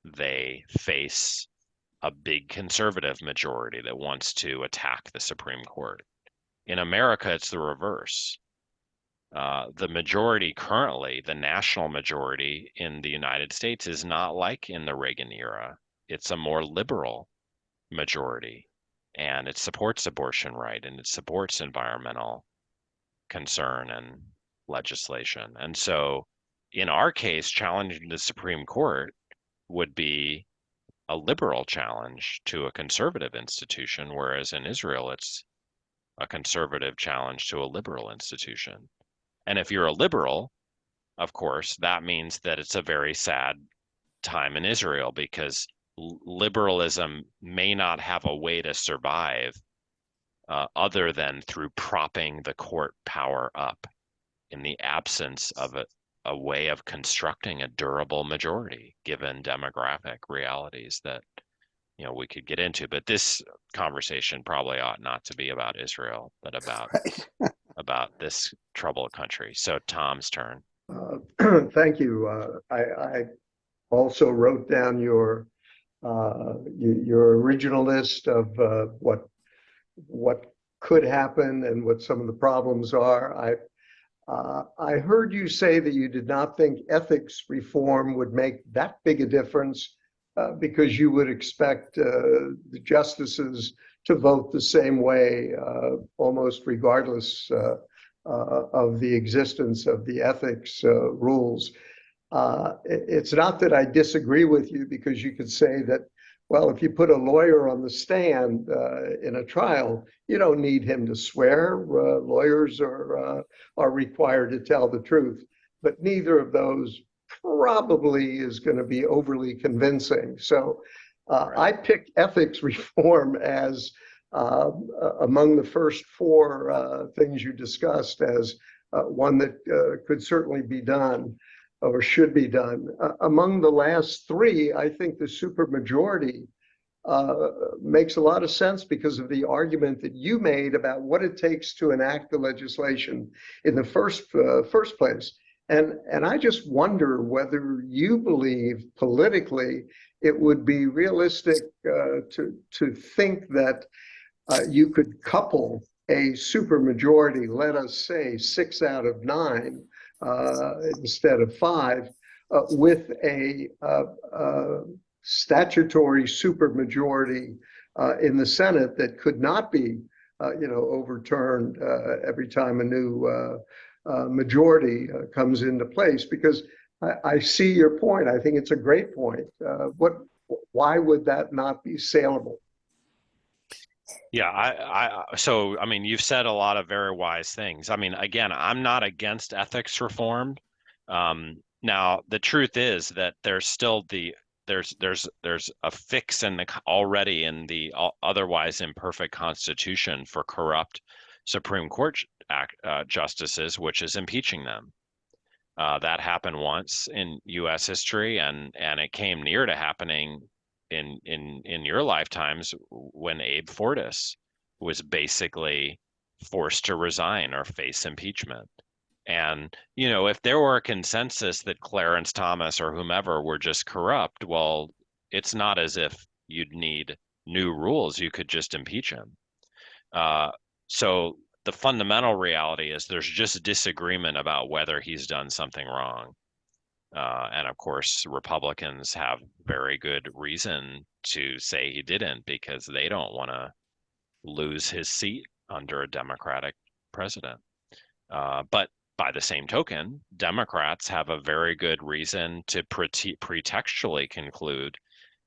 They face a big conservative majority that wants to attack the Supreme Court. In America, it's the reverse. The majority currently, the national majority in the United States, is not like in the Reagan era. It's a more liberal majority, and it supports abortion right, and it supports environmental concern and legislation. And so in our case, challenging the Supreme Court would be a liberal challenge to a conservative institution, whereas in Israel, it's a conservative challenge to a liberal institution. And if you're a liberal, of course, that means that it's a very sad time in Israel because liberalism may not have a way to survive other than through propping the court power up in the absence of a way of constructing a durable majority, given demographic realities that, you know, we could get into. But this conversation probably ought not to be about Israel, but about about this troubled country. So Tom's turn. Thank you. I also wrote down your original list of what could happen and what some of the problems are. I heard you say that you did not think ethics reform would make that big a difference because you would expect the justices to vote the same way, almost regardless of the existence of the ethics rules. It's not that I disagree with you, because you could say that, well, if you put a lawyer on the stand in a trial, you don't need him to swear. Lawyers are required to tell the truth, but neither of those probably is going to be overly convincing. So I picked ethics reform as among the first four things you discussed as one that could certainly be done or should be done. Among the last three, I think the supermajority makes a lot of sense because of the argument that you made about what it takes to enact the legislation in the first place. And I just wonder whether you believe politically it would be realistic to think that you could couple a supermajority, let us say 6 out of 9 instead of 5, with a statutory supermajority in the Senate that could not be, overturned every time a new majority comes into place. Because I see your point. I think it's a great point. Why would that not be saleable? Yeah, so I mean, you've said a lot of very wise things. I mean, again, I'm not against ethics reform. Now, the truth is that there's still there's a fix already in the otherwise imperfect Constitution for corrupt Supreme Court justices, which is impeaching them. That happened once in U.S. history, and it came near to happening in your lifetimes when Abe Fortas was basically forced to resign or face impeachment. And, if there were a consensus that Clarence Thomas or whomever were just corrupt, well, it's not as if you'd need new rules. You could just impeach him. So the fundamental reality is there's just disagreement about whether he's done something wrong. And of course, Republicans have very good reason to say he didn't because they don't want to lose his seat under a Democratic president. But by the same token, Democrats have a very good reason to pretextually conclude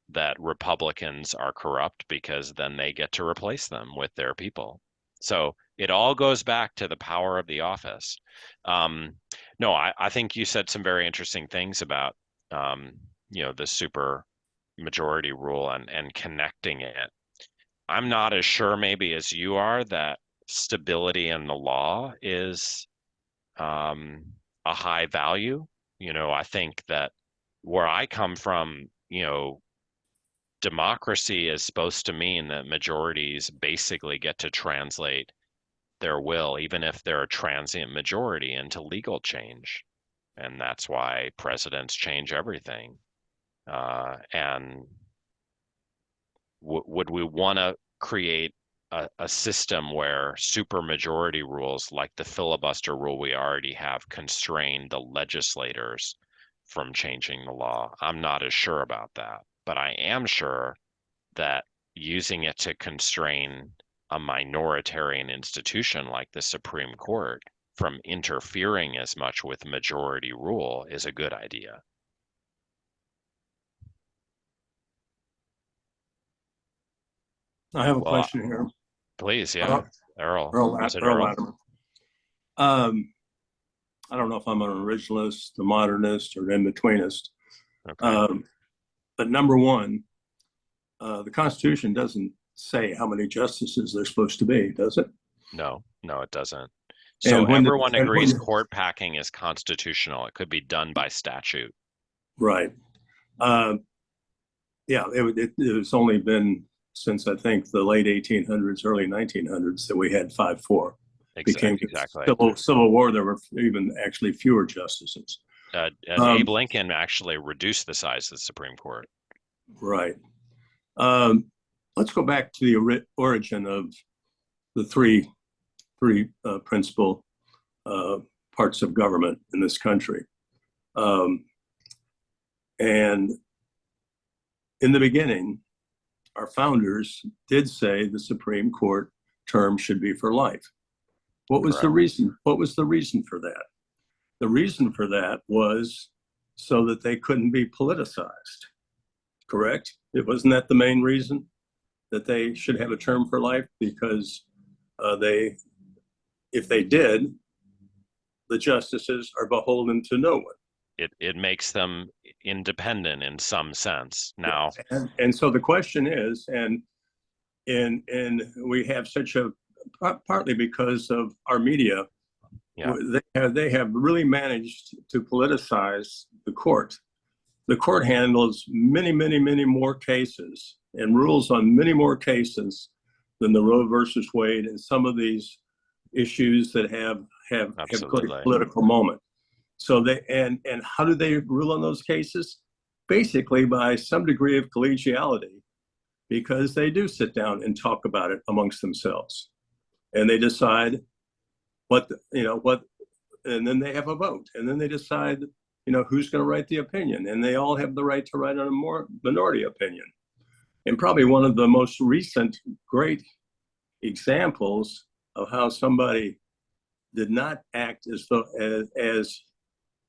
that Republicans are corrupt because then they get to replace them with their people. So it all goes back to the power of the office. No, I think you said some very interesting things about, the super majority rule and connecting it. I'm not as sure maybe as you are that stability in the law is a high value. I think that where I come from, democracy is supposed to mean that majorities basically get to translate their will, even if they're a transient majority, into legal change. And that's why presidents change everything. And would we want to create a system where supermajority rules like the filibuster rule we already have constrain the legislators from changing the law? I'm not as sure about that, but I am sure that using it to constrain a minoritarian institution like the Supreme Court from interfering as much with majority rule is a good idea. I have a Well, question here. Please, yeah. Earl. Earl Is it Earl? Latimer. I don't know if I'm an originalist, a modernist, or an in-betweenist. Okay. But number one, the Constitution doesn't say how many justices there's supposed to be, does it? No, it doesn't. So everyone agrees court packing is constitutional. It could be done by statute. Right. Yeah, it's only been since I think the late 1800s, early 1900s that we had 5-4. Exactly. Civil War, there were even actually fewer justices. Abe Lincoln actually reduced the size of the Supreme Court. Right. Let's go back to the origin of the three principal parts of government in this country. And in the beginning, our founders did say the Supreme Court term should be for life. What was the reason? What was the reason for that? The reason for that was so that they couldn't be politicized. Correct? It wasn't that the main reason that they should have a term for life? Because if they did, the justices are beholden to no one. it makes them independent in some sense. Now, And so the question is, and we have such a, partly because of our media, yeah, they have really managed to politicize the court. The court handles many, many, many more cases and rules on many more cases than the Roe versus Wade and some of these issues that have absolutely. political moment. So and how do they rule on those cases? Basically by some degree of collegiality, because they do sit down and talk about it amongst themselves, and they decide what and then they have a vote, and then they decide who's going to write the opinion, and they all have the right to write on a more minority opinion. And probably one of the most recent great examples of how somebody did not act as though as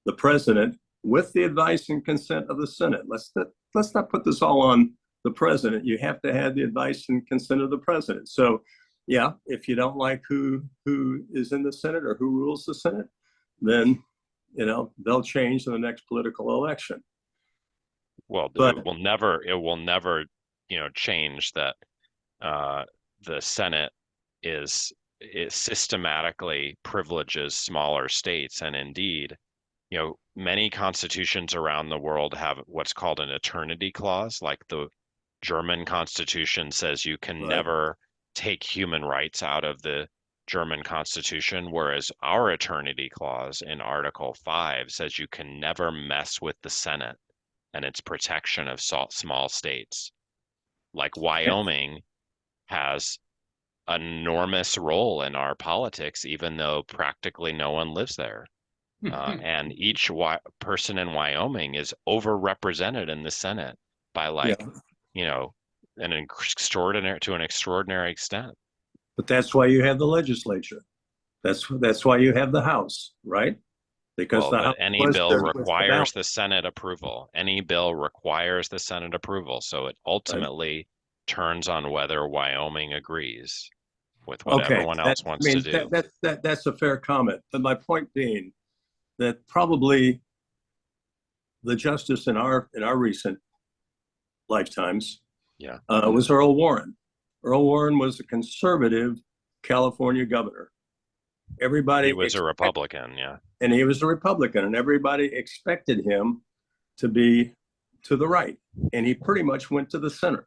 the president with the advice and consent of the Senate. Let's not put this all on the president. You have to have the advice and consent of the president. So yeah, if you don't like who is in the Senate or who rules the Senate, then they'll change in the next political election. Well, But it will never, change that the Senate is systematically privileges smaller states. And indeed, many constitutions around the world have what's called an eternity clause, like the German constitution says you can Right. never take human rights out of the German constitution, whereas our eternity clause in Article 5 says you can never mess with the Senate and its protection of small states. Like Wyoming has an enormous role in our politics, even though practically no one lives there. And each person in Wyoming is overrepresented in the Senate by an extraordinary extent. But that's why you have the legislature. That's why you have the House, right? Because Well, the but House any was bill there with the requires balance. the Senate approval. Any bill requires the Senate approval. So it ultimately turns on whether Wyoming agrees with what Okay, everyone else wants to do. that's a fair comment. But my point being that probably the justice in our recent lifetimes was Earl Warren. Earl Warren was a conservative California governor. He was a Republican, yeah. And he was a Republican, and everybody expected him to be to the right, and he pretty much went to the center.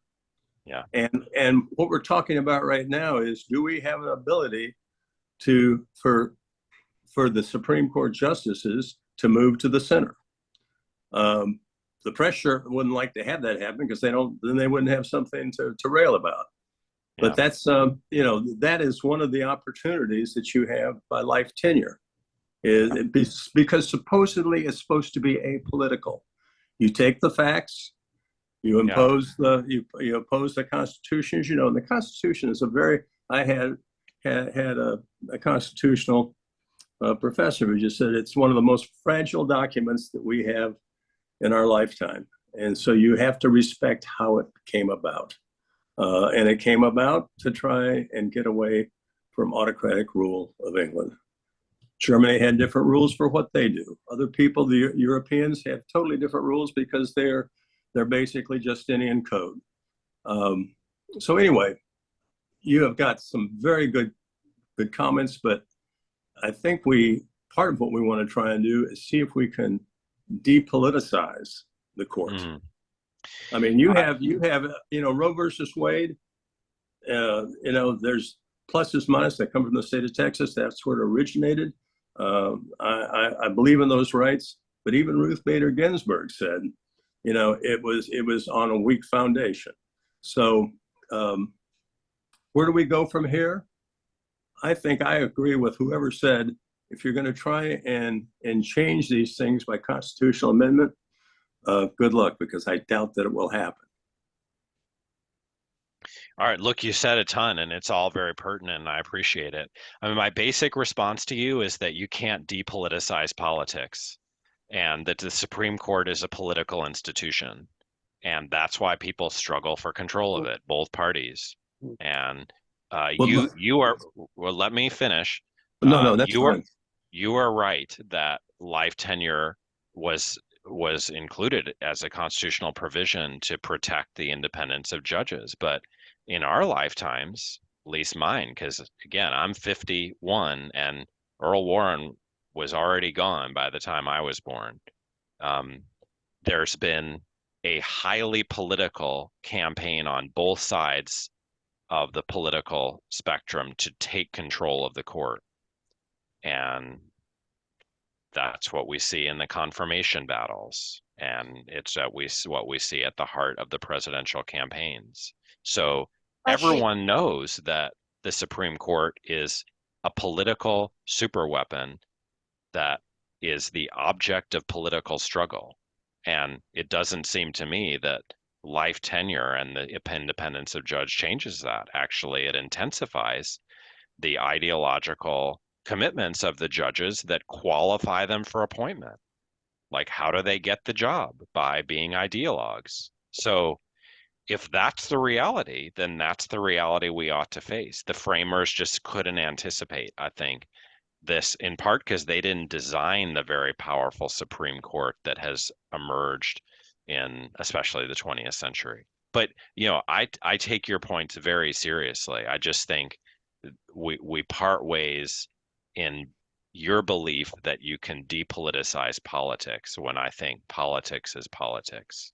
Yeah. And what we're talking about right now is, do we have an ability for the Supreme Court justices to move to the center? The pressure wouldn't like to have that happen, because then they wouldn't have something to rail about. Yeah. But that's that is one of the opportunities that you have by life tenure, because supposedly it's supposed to be apolitical. You take the facts, you impose you oppose the Constitution. As you know, and the Constitution is I had a constitutional professor who just said it's one of the most fragile documents that we have in our lifetime, and so you have to respect how it came about. And it came about to try and get away from autocratic rule of England. Germany had different rules for what they do. Other people, the Europeans, have totally different rules because they're basically Justinian code. So anyway, you have got some very good comments, but I think part of what we want to try and do is see if we can depoliticize the court. Mm. I mean, you have Roe versus Wade. There's pluses, minuses that come from the state of Texas. That's where it originated. I believe in those rights, but even Ruth Bader Ginsburg said, it was on a weak foundation. So where do we go from here? I think I agree with whoever said, if you're going to try and change these things by constitutional amendment, good luck, because I doubt that it will happen. All right, look, you said a ton, and it's all very pertinent, and I appreciate it. I mean, my basic response to you is that you can't depoliticize politics, and that the Supreme Court is a political institution, and that's why people struggle for control of it, both parties. And you are, well, let me finish. No, that's fine. You are right that life tenure was included as a constitutional provision to protect the independence of judges. But in our lifetimes, at least mine, because again, I'm 51 and Earl Warren was already gone by the time I was born. There's been a highly political campaign on both sides of the political spectrum to take control of the court. And that's what we see in the confirmation battles. And it's what we see at the heart of the presidential campaigns. So everyone knows that the Supreme Court is a political superweapon that is the object of political struggle. And it doesn't seem to me that life tenure and the independence of judge changes that. Actually, it intensifies the ideological commitments of the judges that qualify them for appointment. Like, how do they get the job? By being ideologues. So if that's the reality, then that's the reality we ought to face. The framers just couldn't anticipate, I think, this, in part because they didn't design the very powerful Supreme Court that has emerged in especially the 20th century. But, I take your points very seriously. I just think we part ways in your belief that you can depoliticize politics when I think politics is politics.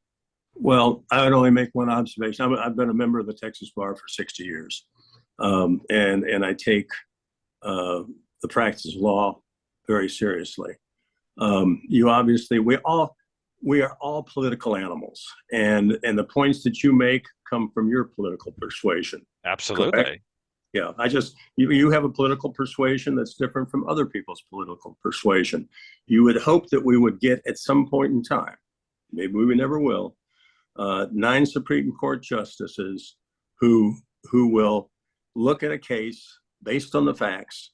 Well, I would only make one observation. I've been a member of the Texas Bar for 60 years, and I take the practice of law very seriously. We are all political animals, and the points that you make come from your political persuasion. Absolutely. Correct? Yeah, you have a political persuasion that's different from other people's political persuasion. You would hope that we would get at some point in time, maybe we never will, 9 Supreme Court justices who will look at a case based on the facts,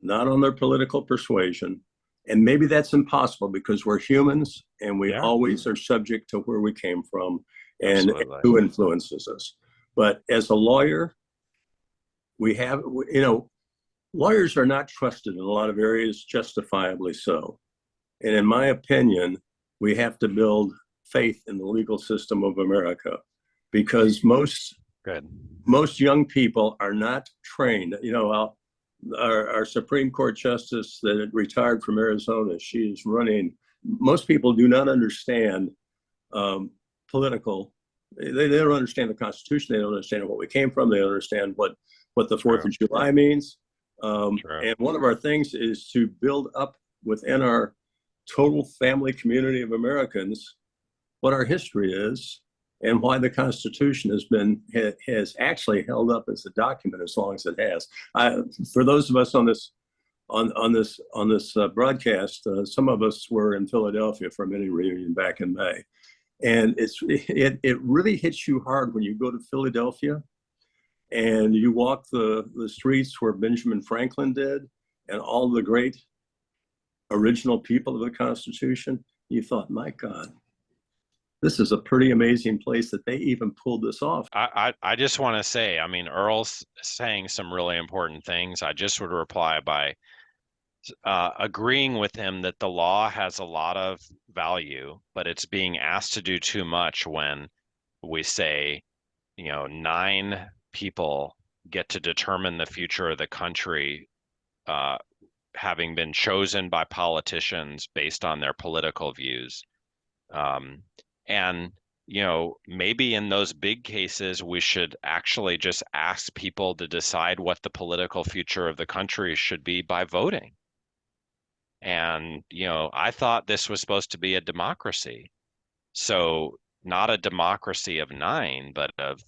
not on their political persuasion. And maybe that's impossible because we're humans and we always are subject to where we came from and who influences us. But as a lawyer, lawyers are not trusted in a lot of areas, justifiably so. And in my opinion, we have to build faith in the legal system of America because most young people are not trained. Our Supreme Court justice that retired from Arizona, she is running. Most people do not understand political. They don't understand the Constitution. They don't understand what we came from. They don't understand what the 4th of July means. And one of our things is to build up within our total family community of Americans what our history is and why the Constitution has actually held up as a document as long as it has. For those of us on this broadcast, some of us were in Philadelphia for a mini reunion back in May, and it really hits you hard when you go to Philadelphia and you walk the streets where Benjamin Franklin did and all the great original people of the Constitution. You thought, my God, this is a pretty amazing place that they even pulled this off. I just want to say, Earl's saying some really important things. I just would reply by agreeing with him that the law has a lot of value, but it's being asked to do too much when we say, 9 people get to determine the future of the country, having been chosen by politicians based on their political views. And, maybe in those big cases, we should actually just ask people to decide what the political future of the country should be by voting. And, I thought this was supposed to be a democracy. So not a democracy of 9, but of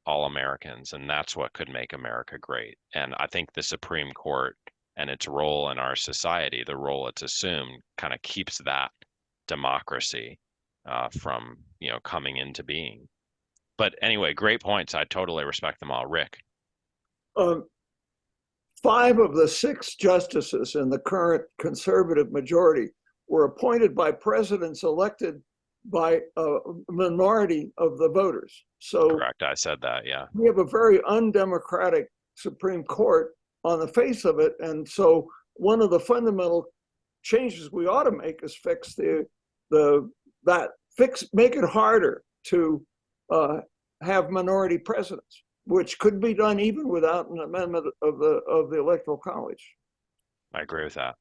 all Americans. And that's what could make America great. And I think the Supreme Court and its role in our society, the role it's assumed, kind of keeps that democracy from coming into being. But anyway, great points. I totally respect them all. Rick. 5 of the 6 justices in the current conservative majority were appointed by presidents elected by a minority of the voters. So correct, I said that. Yeah, we have a very undemocratic Supreme Court on the face of it, and so one of the fundamental changes we ought to make is fix the make it harder to have minority presidents, which could be done even without an amendment of the Electoral College. I agree with that.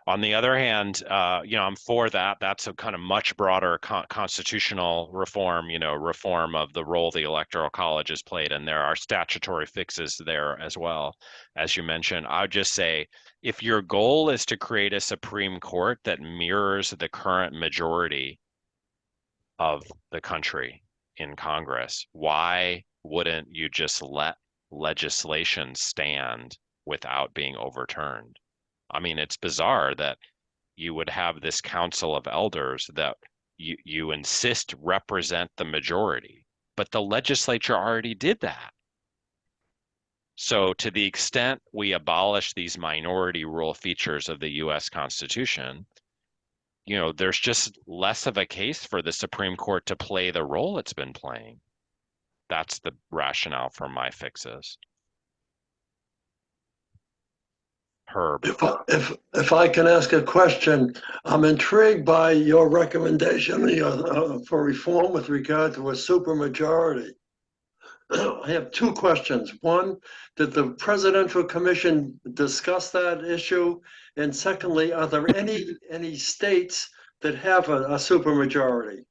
On the other hand, I'm for that. That's a kind of much broader constitutional reform, reform of the role the Electoral College has played, and there are statutory fixes there as well, as you mentioned. I would just say, if your goal is to create a Supreme Court that mirrors the current majority of the country in Congress, why wouldn't you just let legislation stand without being overturned? I mean, it's bizarre that you would have this council of elders that you insist represent the majority, but the legislature already did that. So to the extent we abolish these minority rule features of the US Constitution, there's just less of a case for the Supreme Court to play the role it's been playing. That's the rationale for my fixes. Herb. If I can ask a question, I'm intrigued by your recommendation for reform with regard to a supermajority. I have two questions. One, did the Presidential Commission discuss that issue? And secondly, are there any states that have a supermajority?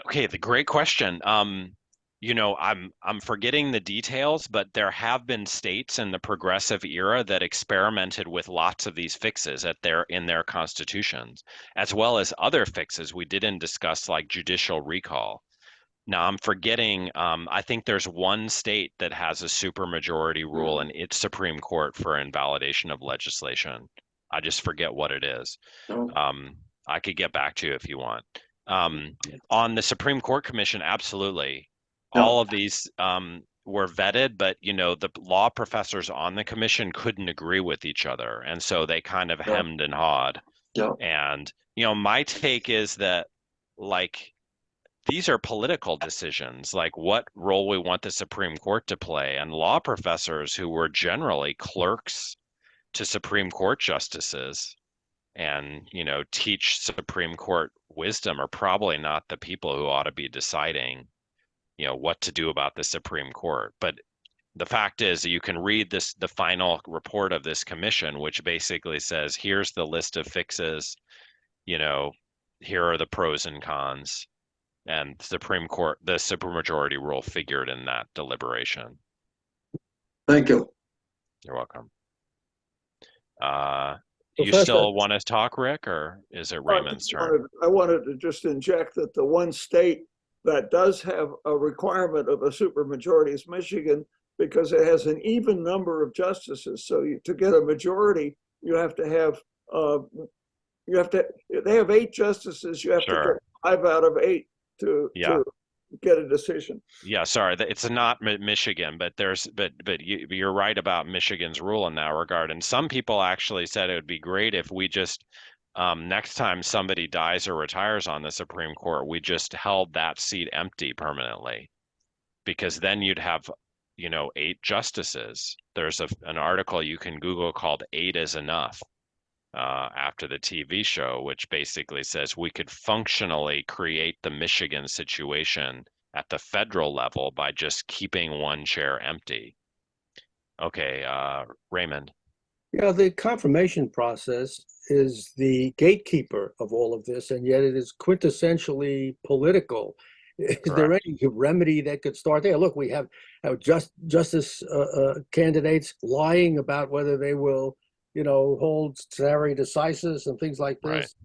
Okay, the great question. I'm forgetting the details, but there have been states in the progressive era that experimented with lots of these fixes in their constitutions, as well as other fixes we didn't discuss, like judicial recall. Now I'm forgetting, I think there's one state that has a supermajority rule in its Supreme Court for invalidation of legislation. I just forget what it is. I could get back to you if you want. On the Supreme Court Commission, absolutely. All of these were vetted, but the law professors on the commission couldn't agree with each other, and so they kind of hemmed and hawed. And my take is that, like, these are political decisions, like what role we want the Supreme Court to play, and law professors who were generally clerks to Supreme Court justices and teach Supreme Court wisdom are probably not the people who ought to be deciding what to do about the Supreme Court. But the fact is, you can read the final report of this commission, which basically says, here's the list of fixes, here are the pros and cons, and Supreme Court, the supermajority rule figured in that deliberation. Thank you. You're welcome. You Professor, still want to talk, Rick, or is it Raymond's turn? I wanted to just inject that the one state that does have a requirement of a supermajority is Michigan, because it has an even number of justices. So to get a majority, you have to have they have 8 justices. You have to get 5 out of 8 to get a decision. Yeah, sorry, it's not Michigan, but you're right about Michigan's rule in that regard. And some people actually said it would be great if we just next time somebody dies or retires on the Supreme Court, we just held that seat empty permanently, because then you'd have 8 justices. There's an article you can Google called 8 is Enough after the TV show, which basically says we could functionally create the Michigan situation at the federal level by just keeping one chair empty. Okay, Raymond. Yeah, the confirmation process is the gatekeeper of all of this, and yet it is quintessentially political. Is there any remedy that could start there? Look, we have justice candidates lying about whether they will, hold stare decisis and things like this.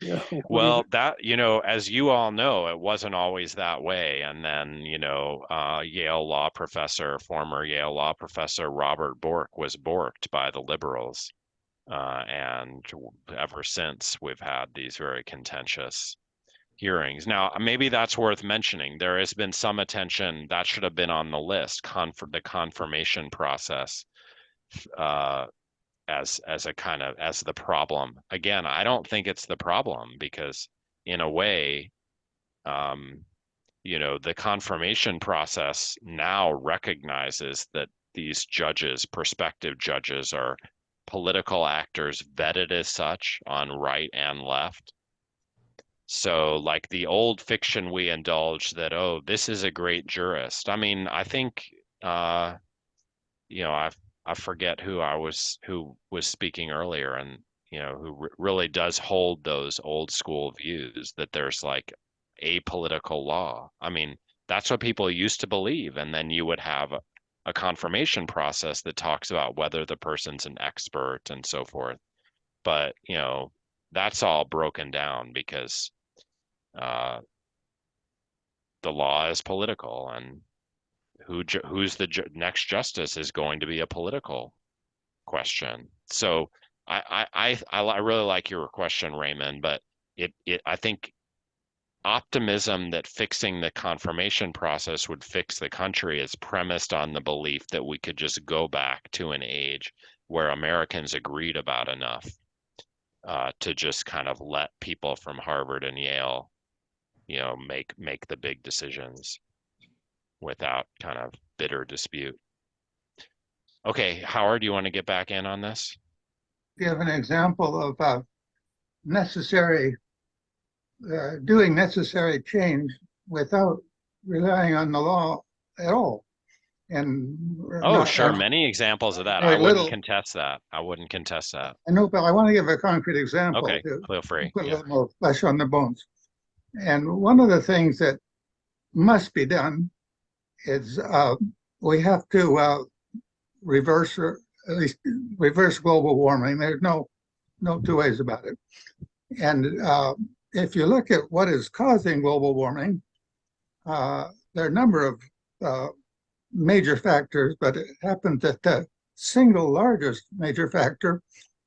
Right. Well, that, as you all know, it wasn't always that way. And then, former Yale law professor Robert Bork was borked by the liberals. And ever since, we've had these very contentious hearings. Now, maybe that's worth mentioning. There has been some attention that should have been on the list, the confirmation process, as the problem. Again, I don't think it's the problem, because in a way, the confirmation process now recognizes that these judges, prospective judges, are political actors vetted as such on right and left. So like the old fiction we indulge that, oh, this is a great jurist. I mean, I think you know, I forget who was speaking earlier, and you know, who really does hold those old school views that there's like apolitical law. I mean, that's what people used to believe, and then you would have a confirmation process that talks about whether the person's an expert and so forth. But you know, that's all broken down because uh, the law is political, and who's the next justice is going to be a political question. So I really like your question, Raymond, but I think optimism that fixing the confirmation process would fix the country is premised on the belief that we could just go back to an age where Americans agreed about enough to just kind of let people from Harvard and Yale, you know, make the big decisions without kind of bitter dispute. Okay, Howard, you want to get back in on this? Give an example of necessary, doing necessary change without relying on the law at all. And Oh, not sure. Many examples of that. I very wouldn't little. contest that. I wouldn't contest that. I know, but I want to give a concrete example Okay, to feel free. put a Yeah. little more flesh on the bones. And one of the things that must be done is we have to reverse, or at least reverse global warming. There's no two ways about it. And if you look at what is causing global warming, there are a number of major factors, but it happens that the single largest major factor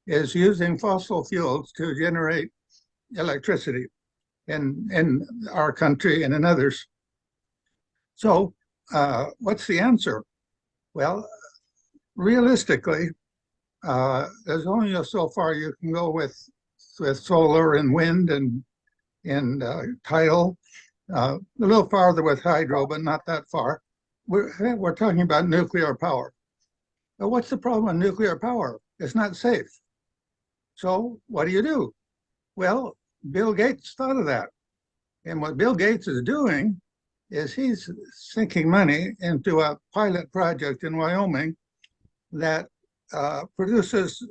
is using fossil fuels to generate electricity in our country and in others. So what's the answer? Well, realistically, there's only so far you can go with solar and wind and tidal. A little farther with hydro, but not that far. We're talking about nuclear power. But what's the problem with nuclear power? It's not safe. So what do? Well, Bill Gates thought of that. And what Bill Gates is doing is he's sinking money into a pilot project in Wyoming that produces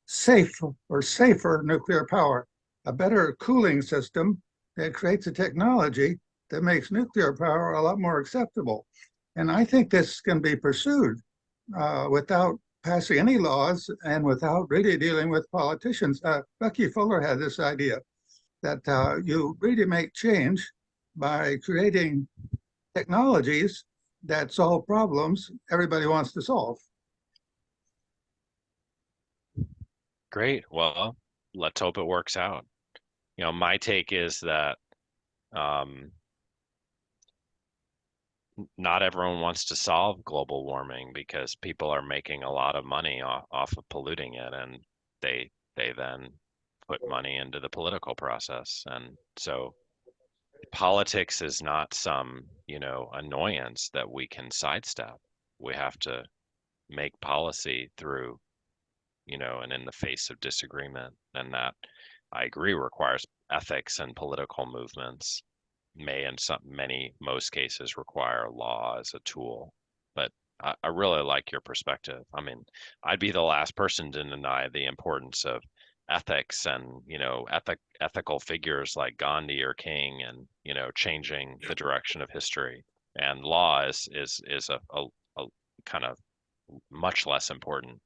safe or safer nuclear power, a better cooling system that creates a technology that makes nuclear power a lot more acceptable. And I think this can be pursued without passing any laws and without really dealing with politicians. Bucky Fuller had this idea that you really make change by creating technologies that solve problems everybody wants to solve. Great. Well, let's hope it works out. You know, my take is that um, not everyone wants to solve global warming because people are making a lot of money off of polluting it, and they then put money into the political process. And so politics is not some, you know, annoyance that we can sidestep. We have to make policy through, you know, and in the face of disagreement. And that, I agree, requires ethics, and political movements may in most cases require law as a tool. But I really like your perspective. I mean, I'd be the last person to deny the importance of ethics and, you know, ethical figures like Gandhi or King, and, you know, changing the direction of history. And law is a kind of much less important.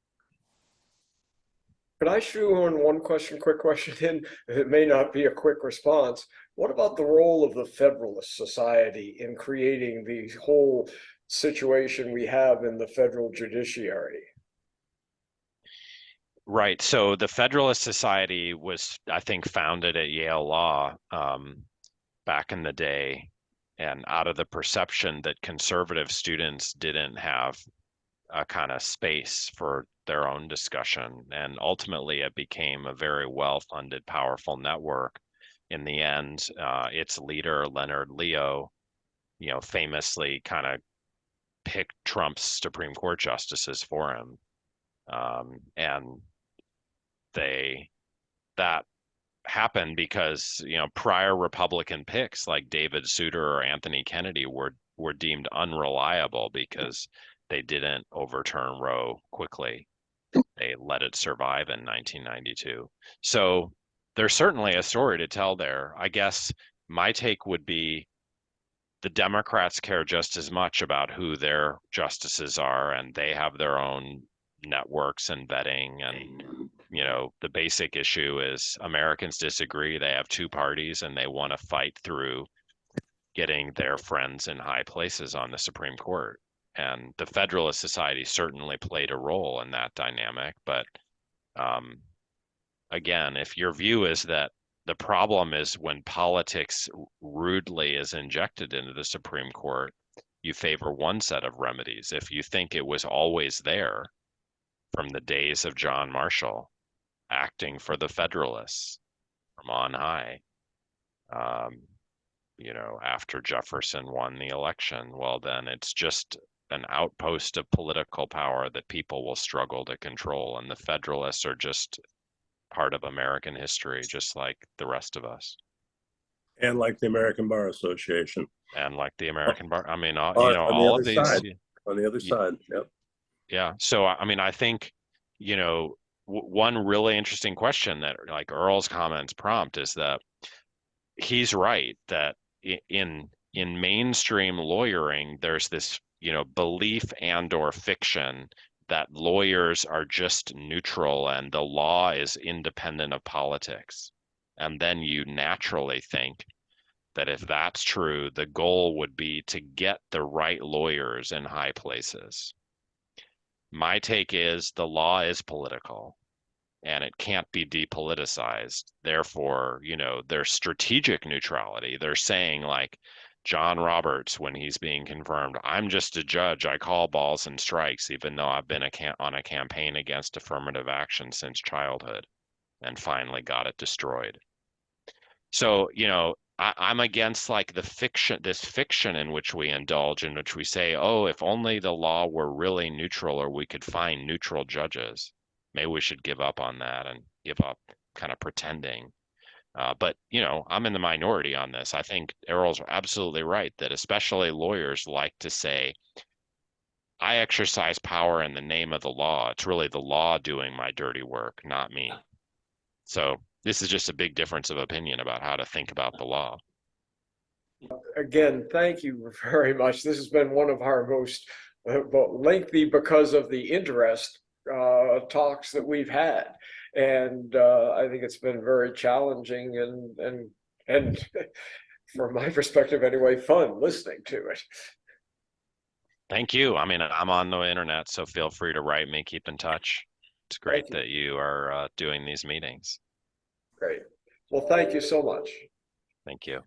Could I shoehorn one quick question in? It may not be a quick response. What about the role of the Federalist Society in creating the whole situation we have in the federal judiciary? Right. So the Federalist Society was, I think, founded at Yale Law back in the day, and out of the perception that conservative students didn't have a kind of space for their own discussion. And ultimately, it became a very well-funded, powerful network. In the end, its leader, Leonard Leo, you know, famously kind of picked Trump's Supreme Court justices for him. And they that happened because, prior Republican picks like David Souter or Anthony Kennedy were deemed unreliable because they didn't overturn Roe quickly. They let it survive in 1992. So there's certainly a story to tell there. I guess my take would be the Democrats care just as much about who their justices are, and they have their own networks and vetting. And, the basic issue is Americans disagree. They have two parties and they want to fight through getting their friends in high places on the Supreme Court. And the Federalist Society certainly played a role in that dynamic. But again, if your view is that the problem is when politics rudely is injected into the Supreme Court, you favor one set of remedies. If you think it was always there from the days of John Marshall acting for the Federalists from on high, after Jefferson won the election, well, then it's just an outpost of political power that people will struggle to control. And the Federalists are just part of American history, just like the rest of us. And like the American Bar Association. And like the American Bar, I mean, On all of the these. other side. On the other side, yep. Yeah. So, I mean, I think, one really interesting question that like Earl's comments prompt is that he's right that in mainstream lawyering, there's this, belief and or fiction that lawyers are just neutral and the law is independent of politics. And then you naturally think that if that's true, the goal would be to get the right lawyers in high places. My take is the law is political and it can't be depoliticized. Therefore, there's strategic neutrality. They're saying like John Roberts, when he's being confirmed, I'm just a judge. I call balls and strikes, even though I've been on a campaign against affirmative action since childhood and finally got it destroyed. So, I'm against like this fiction in which we indulge, in which we say, oh, if only the law were really neutral or we could find neutral judges, maybe we should give up on that and give up kind of pretending. But, I'm in the minority on this. I think Errol's absolutely right that especially lawyers like to say, I exercise power in the name of the law. It's really the law doing my dirty work, not me. So this is just a big difference of opinion about how to think about the law. Again, thank you very much. This has been one of our most lengthy because of the interest talks that we've had. And I think it's been very challenging and from my perspective anyway, fun listening to it. Thank you. I mean, I'm on the internet, so feel free to write me, keep in touch. It's great that you are doing these meetings. Great. Well, thank you so much. Thank you.